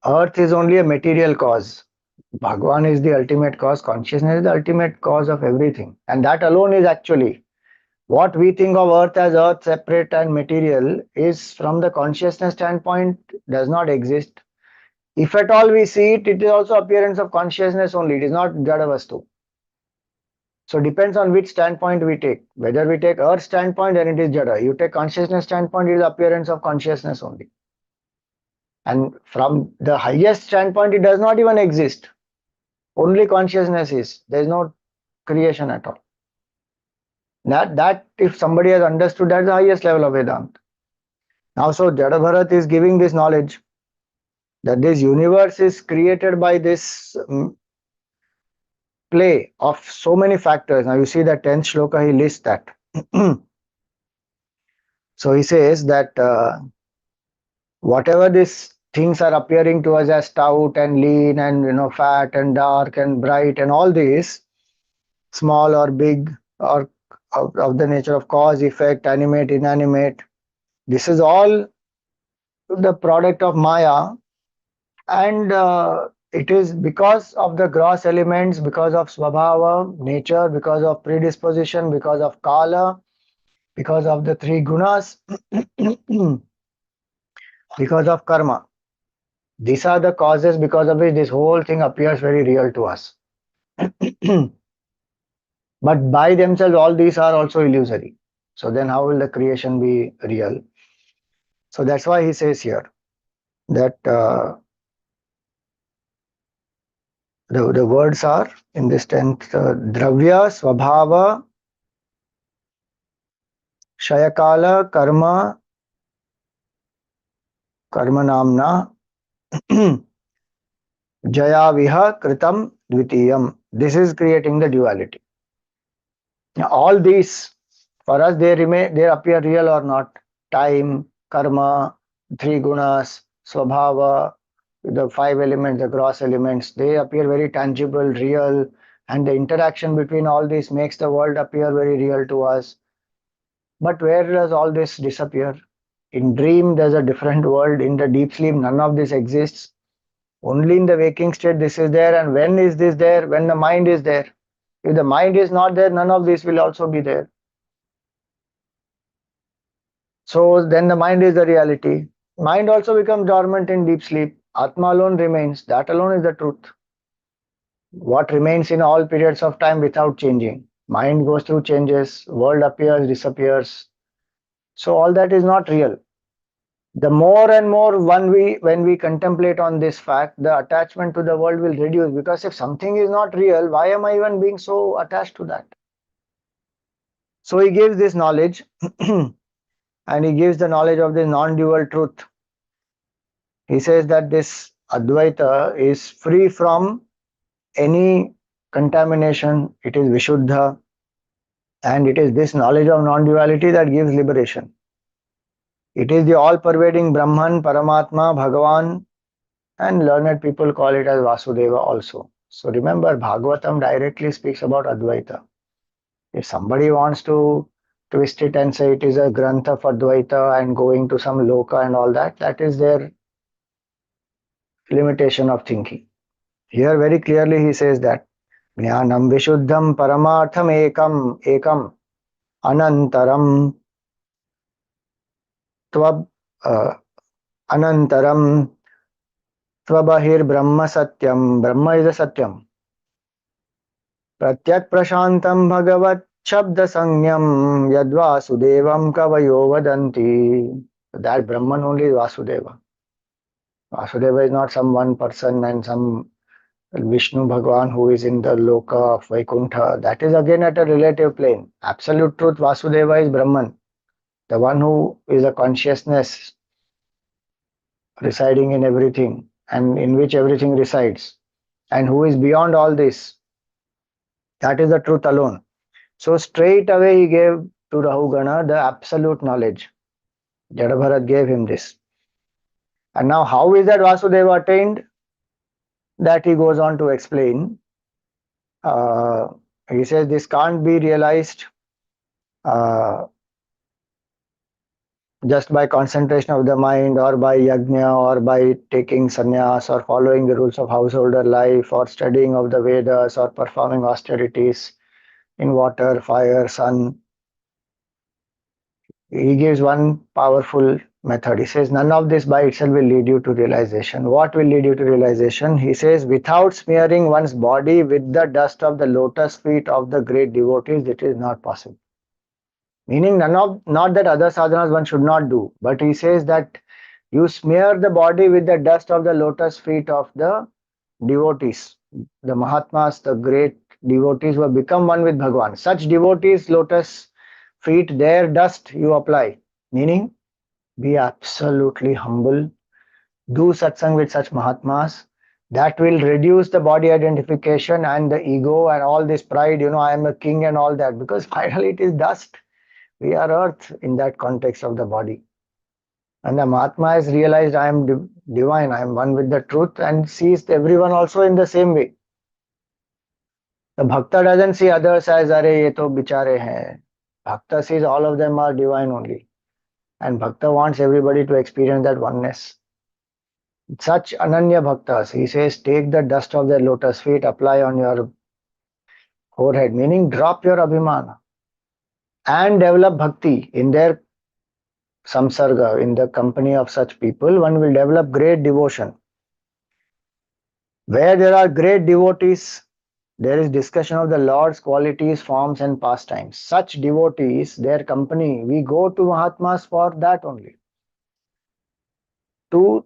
Earth is only a material cause. Bhagwan is the ultimate cause. Consciousness is the ultimate cause of everything, and that alone is actually what we think of earth as earth separate and material is from the consciousness standpoint does not exist. If at all we see it, it is also appearance of consciousness only. It is not Jada Vastu. So depends on which standpoint we take. Whether we take earth standpoint, then it is Jada. You take consciousness standpoint, it is appearance of consciousness only. And from the highest standpoint, it does not even exist. Only consciousness is. There is no creation at all. That if somebody has understood, that's the highest level of Vedanta. Now, so Jada Bharat is giving this knowledge that this universe is created by this play of so many factors. Now, you see that 10th shloka, he lists that. So he says that whatever these things are appearing to us as stout and lean and fat and dark and bright and all these, small or big or of the nature of cause, effect, animate, inanimate, this is all the product of Maya, and it is because of the gross elements, because of Swabhava, nature, because of predisposition, because of Kala, because of the three gunas, because of karma. These are the causes because of which this whole thing appears very real to us. But by themselves, all these are also illusory. So then how will the creation be real? So that's why he says here that the words are in this tenth, Dravya, Swabhava, Shayakala, Karma, Karma Namna, Jayaviha, Kritam, Dvitiyam. This is creating the duality. Now, all these, for us, they appear real or not. Time, karma, three gunas, swabhava, the five elements, the gross elements, they appear very tangible, real, and the interaction between all these makes the world appear very real to us. But where does all this disappear? In dream, there's a different world. In the deep sleep, none of this exists. Only in the waking state, this is there. And when is this there? When the mind is there. If the mind is not there, none of this will also be there. So then the mind is the reality. Mind also becomes dormant in deep sleep. Atma alone remains. That alone is the truth. What remains in all periods of time without changing. Mind goes through changes, world appears, disappears. So all that is not real. The more and more when we contemplate on this fact, the attachment to the world will reduce, because if something is not real, why am I even being so attached to that? So he gives this knowledge and he gives the knowledge of the non-dual truth. He says that this Advaita is free from any contamination, it is Vishuddha, and it is this knowledge of non-duality that gives liberation. It is the all-pervading Brahman, Paramatma, Bhagavan, and learned people call it as Vasudeva also. So remember, Bhagavatam directly speaks about Advaita. If somebody wants to twist it and say it is a Grantha for Advaita and going to some Loka and all that, that is their limitation of thinking. Here very clearly he says that Jnanam Vishuddham Paramartham Ekam Anantaram Twab Anantaram Twabahir Brahma Satyam. Brahma is a Satyam. Pratyak Prashantam Bhagavat Shabda Sangyam Yadvasudevam Kavayo Vadanti. That Brahman only is Vasudeva. Vasudeva is not some one person and some Vishnu Bhagwan who is in the Loka of Vaikuntha. That is again at a relative plane. Absolute truth, Vasudeva is Brahman, the one who is a consciousness residing in everything and in which everything resides, and who is beyond all this. That is the truth alone. So straight away he gave to Rahugana the absolute knowledge. Jada Bharat gave him this. And now how is that Vasudeva attained? That he goes on to explain. He says this can't be realized uh, just by concentration of the mind or by yajna or by taking sannyas or following the rules of householder life or studying of the Vedas or performing austerities in water, fire, sun. He gives one powerful method. He says none of this by itself will lead you to realization. What will lead you to realization? He says without smearing one's body with the dust of the lotus feet of the great devotees, it is not possible. Meaning not that other sadhanas one should not do, but he says that you smear the body with the dust of the lotus feet of the devotees, the Mahatmas, the great devotees who have become one with Bhagavan. Such devotees, lotus feet, their dust you apply. Meaning, be absolutely humble. Do satsang with such Mahatmas. That will reduce the body identification and the ego and all this pride, I am a king and all that, because finally it is dust. We are earth in that context of the body. And the Mahatma has realized I am divine, I am one with the truth, and sees everyone also in the same way. The Bhakta doesn't see others as, Are, ye to bichare hain. Bhakta sees all of them are divine only. And Bhakta wants everybody to experience that oneness. Such Ananya Bhaktas, he says, take the dust of their lotus feet, apply on your forehead, meaning drop your Abhimana and develop bhakti in their samsarga, in the company of such people. One will develop great devotion. Where there are great devotees, there is discussion of the Lord's qualities, forms, and pastimes. Such devotees, their company, we go to Mahatmas for that only. To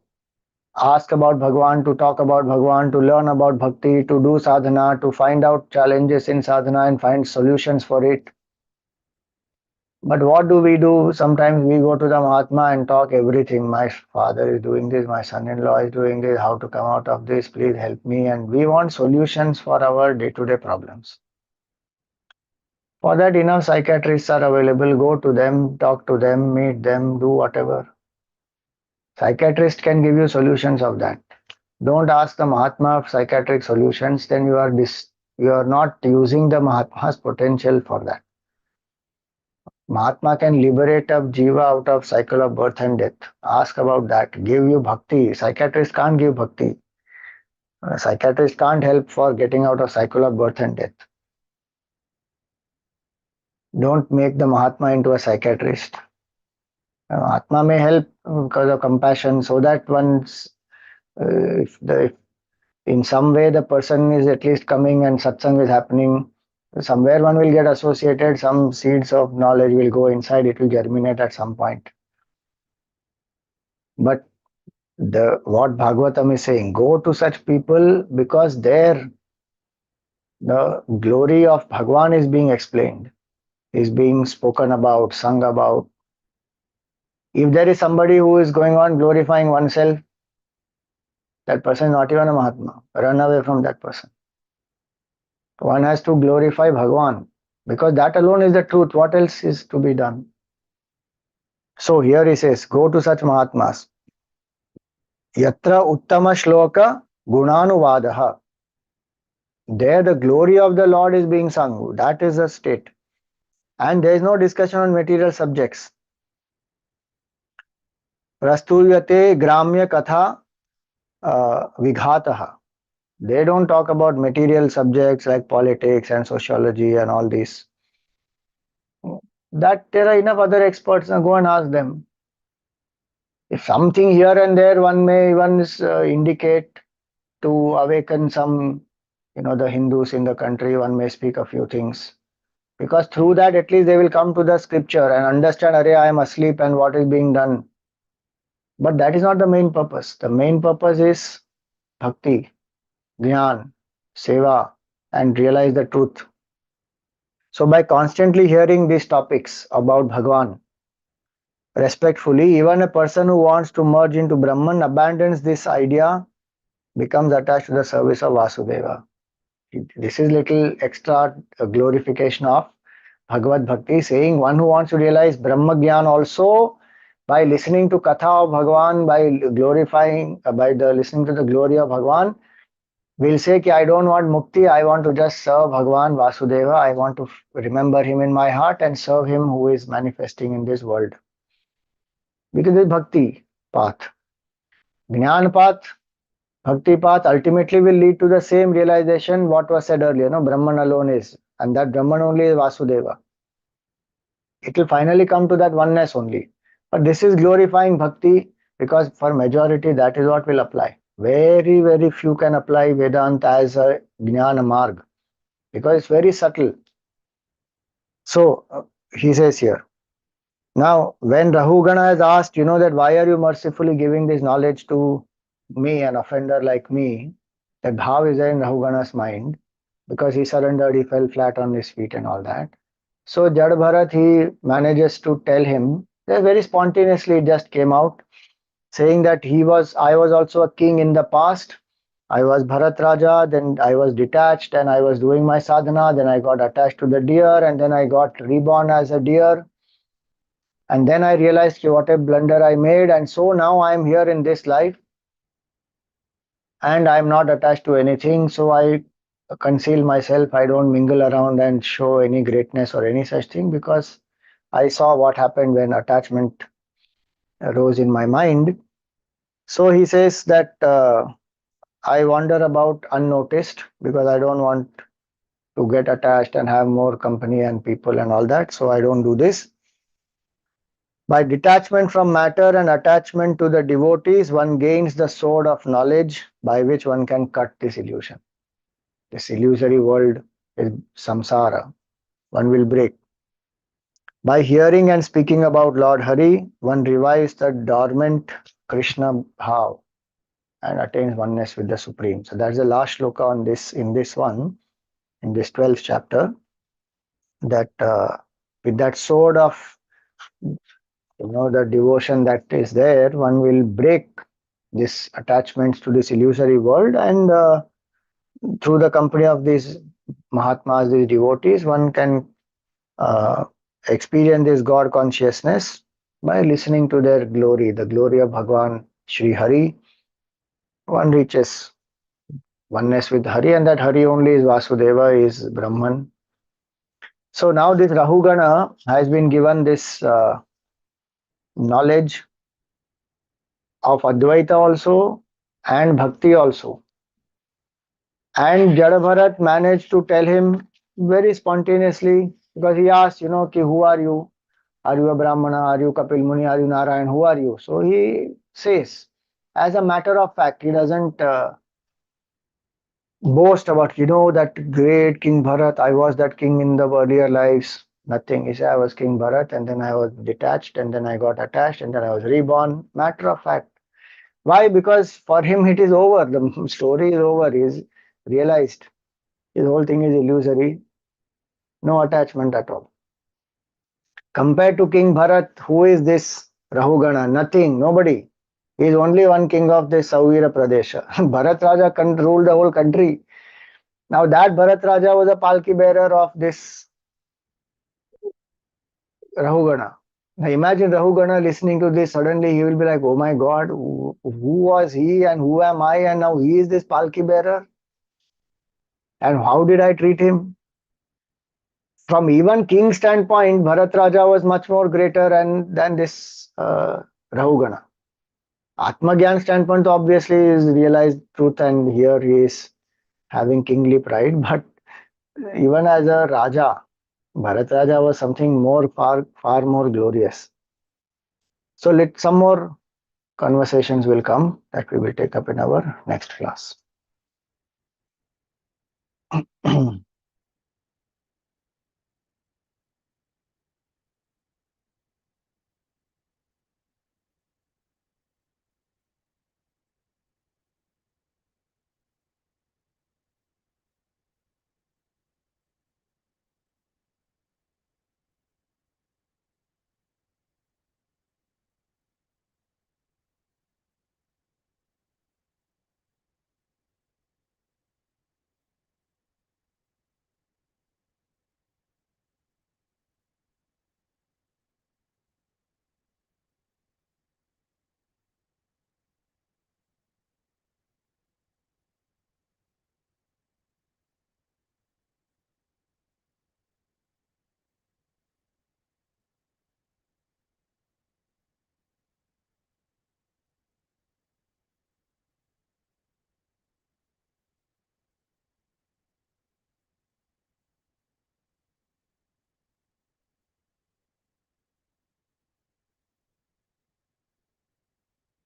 ask about Bhagavan, to talk about Bhagavan, to learn about bhakti, to do sadhana, to find out challenges in sadhana and find solutions for it. But what do? Sometimes we go to the Mahatma and talk everything. My father is doing this, my son-in-law is doing this, how to come out of this, please help me. And we want solutions for our day-to-day problems. For that, enough psychiatrists are available. Go to them, talk to them, meet them, do whatever. Psychiatrist can give you solutions of that. Don't ask the Mahatma of psychiatric solutions, then you are not using the Mahatma's potential for that. Mahatma can liberate a jiva out of cycle of birth and death. Ask about that. Give you bhakti. Psychiatrist can't give bhakti. A psychiatrist can't help for getting out of cycle of birth and death. Don't make the Mahatma into a psychiatrist. Mahatma may help because of compassion, so that once if in some way the person is at least coming and satsang is happening, somewhere one will get associated, some seeds of knowledge will go inside, it will germinate at some point. But the what Bhagavatam is saying, go to such people because there the glory of Bhagwan is being explained, is being spoken about, sung about. If there is somebody who is going on glorifying oneself, that person is not even a Mahatma. Run away from that person. One has to glorify Bhagwan because that alone is the truth. What else is to be done? So here he says, go to such Mahatmas. Yatra uttama shloka gunanuvadaha. There the glory of the Lord is being sung. That is the state. And there is no discussion on material subjects. Prastuyate gramya katha vighataha. They don't talk about material subjects like politics and sociology and all this. That there are enough other experts. Now go and ask them. If something here and there one may even indicate to awaken some, the Hindus in the country, one may speak a few things. Because through that, at least they will come to the scripture and understand, Arey, I am asleep and what is being done. But that is not the main purpose. The main purpose is bhakti, jnana, seva, and realize the truth. So by constantly hearing these topics about Bhagwan, respectfully, even a person who wants to merge into Brahman abandons this idea, becomes attached to the service of Vasudeva. This is little extra glorification of Bhagavad Bhakti, saying one who wants to realize Brahma Gyan also by listening to Katha of Bhagwan, by glorifying, by the listening to the glory of Bhagwan, will say ki I don't want mukti, I want to just serve Bhagwan Vasudeva, I want to remember him in my heart and serve him who is manifesting in this world. Because it's bhakti path. Jnana path, bhakti path ultimately will lead to the same realization what was said earlier, no? Brahman alone is, and that Brahman only is Vasudeva. It will finally come to that oneness only. But this is glorifying bhakti because for majority that is what will apply. Very, very few can apply Vedanta as a jnana marg because it's very subtle. So he says here, now when Rahugana has asked, that why are you mercifully giving this knowledge to me, an offender like me, that bhav is there in Rahugana's mind because he surrendered, he fell flat on his feet and all that. So Jada Bharat, he manages to tell him, very spontaneously it just came out, saying that I was also a king in the past. I was Bharat Raja, then I was detached and I was doing my sadhana, then I got attached to the deer and then I got reborn as a deer. And then I realized what a blunder I made, and so now I am here in this life and I am not attached to anything. So I conceal myself, I don't mingle around and show any greatness or any such thing because I saw what happened when attachment arose in my mind. So he says that I wander about unnoticed because I don't want to get attached and have more company and people and all that. So I don't do this. By detachment from matter and attachment to the devotees, one gains the sword of knowledge by which one can cut this illusion. This illusory world is samsara. One will break. By hearing and speaking about Lord Hari, one revives the dormant Krishna bhav and attains oneness with the Supreme. So that's the last shloka on this, in this 12th chapter, that with that sword of the devotion that is there, one will break this attachments to this illusory world, and through the company of these Mahatmas, these devotees, one can uh, experience this God consciousness by listening to their glory, the glory of Bhagwan Sri Hari. One reaches oneness with Hari, and that Hari only is Vasudeva, is Brahman. So now this Rahugana has been given this knowledge of Advaita also and Bhakti also. And Jada Bharat managed to tell him very spontaneously Because he asked, ki, who are you? Are you a Brahmana? Are you Kapil Muni? Are you Narayan? Who are you? So he says, as a matter of fact, he doesn't boast about, that great King Bharat. I was that king in the earlier lives. Nothing. He said, I was King Bharat and then I was detached and then I got attached and then I was reborn. Matter of fact. Why? Because for him it is over. The story is over. He's realized his whole thing is illusory. No attachment at all. Compared to King Bharat, who is this Rahugana? Nothing, nobody. He is only one king of this Sauvira Pradesha. Bharat Raja ruled the whole country. Now that Bharat Raja was a palki bearer of this Rahugana. Now imagine Rahugana listening to this, suddenly he will be like, oh my God, who was he and who am I, and now he is this palki bearer? And how did I treat him? From even king standpoint, Bharat Raja was much more greater than this Rahugana. Atmagyan standpoint obviously is realized truth, and here he is having kingly pride. But even as a Raja, Bharat Raja was something more, far more glorious. So let some more conversations will come that we will take up in our next class.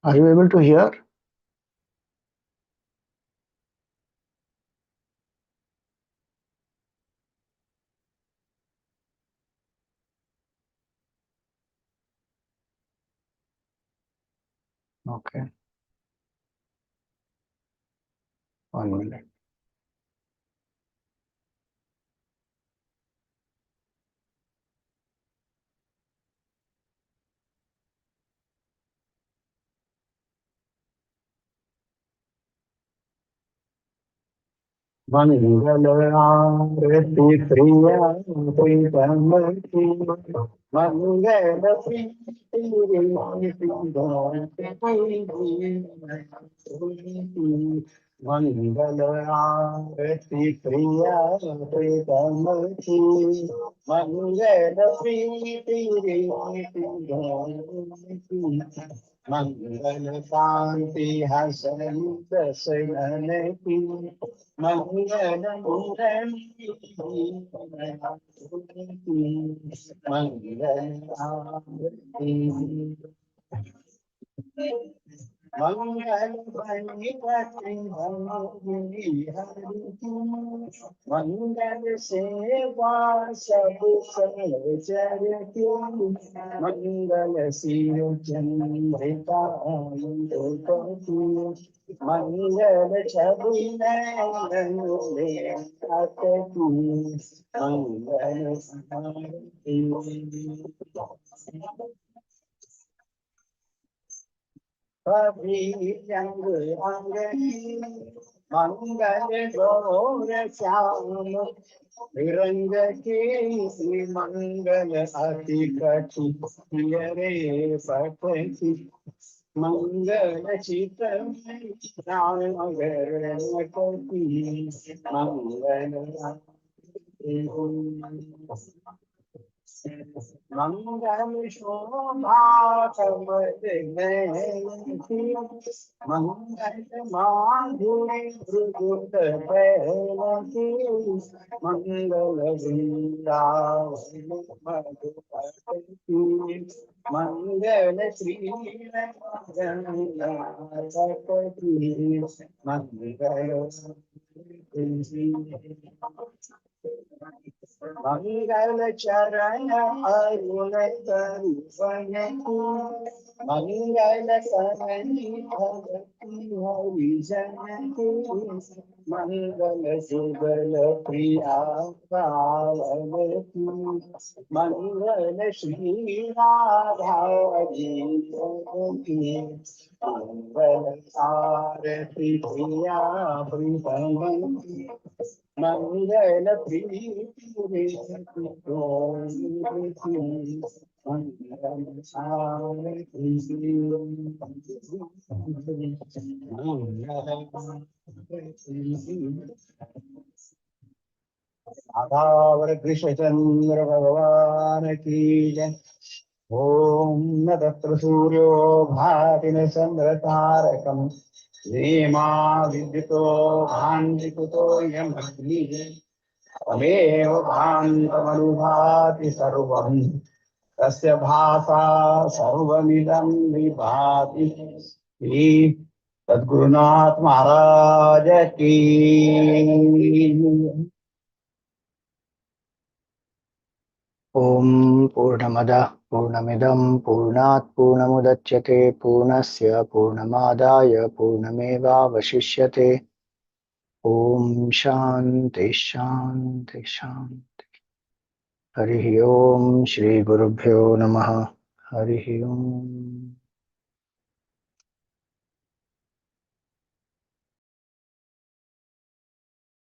Are you able to hear? Okay, 1 minute. Mangalarati Priya Pritamati Mangalati Mangalarati Priya Pritamati Mangalati Mangal Shanti Hasan Dasanati Mangal Murali Mangal Mangal Bhagavatam Mangal Seva Sabu Sarjayati Mangal Siru Chandrika Ayurvati Mangal Chabina Nandule Atati Mangal Samari Abhi Yang Angani Mangal Gaur Syam Viranga Kesi Mangal Ati Kati Yare Patati Mangal Chitam Nagar Nakoti Mangal मंगल शोभा मंगल माधुरी मृदुत बैलकी मंगल वृंदावन मधुपति मंगल श्री रंगनाथपति मंगल मंगल चरण अरुण करुण मंगल सரணि भगति हरिजन मंगल सुगल प्रिया पावती मंगल श्री राधा मंगल आरती प्रिया प्रीतमंती मंगल प्रीति मंगल आधावर कृष्णचंद्र भगवान की जय। ओम न तत्र सूर्यो भाति न चंद्र तारकम् नीमा विद्युतो भान्ति कुतो यमग्निः तमेव भान्तमनुभाति सर्वम् तस्य भासा सर्वमिदं विभाति सद्गुरुनाथ महाराज की। ॐ पूर्णमदः पूर्णमिदं पूर्णात् पूर्णमुदच्यते पूर्णस्य पूर्णमादाय पूर्णमेवावशिष्यते। ॐ शान्ति शान्ति शान्ति। हरिः ॐ श्रीगुरुभ्यो नमः। हरिः ॐ।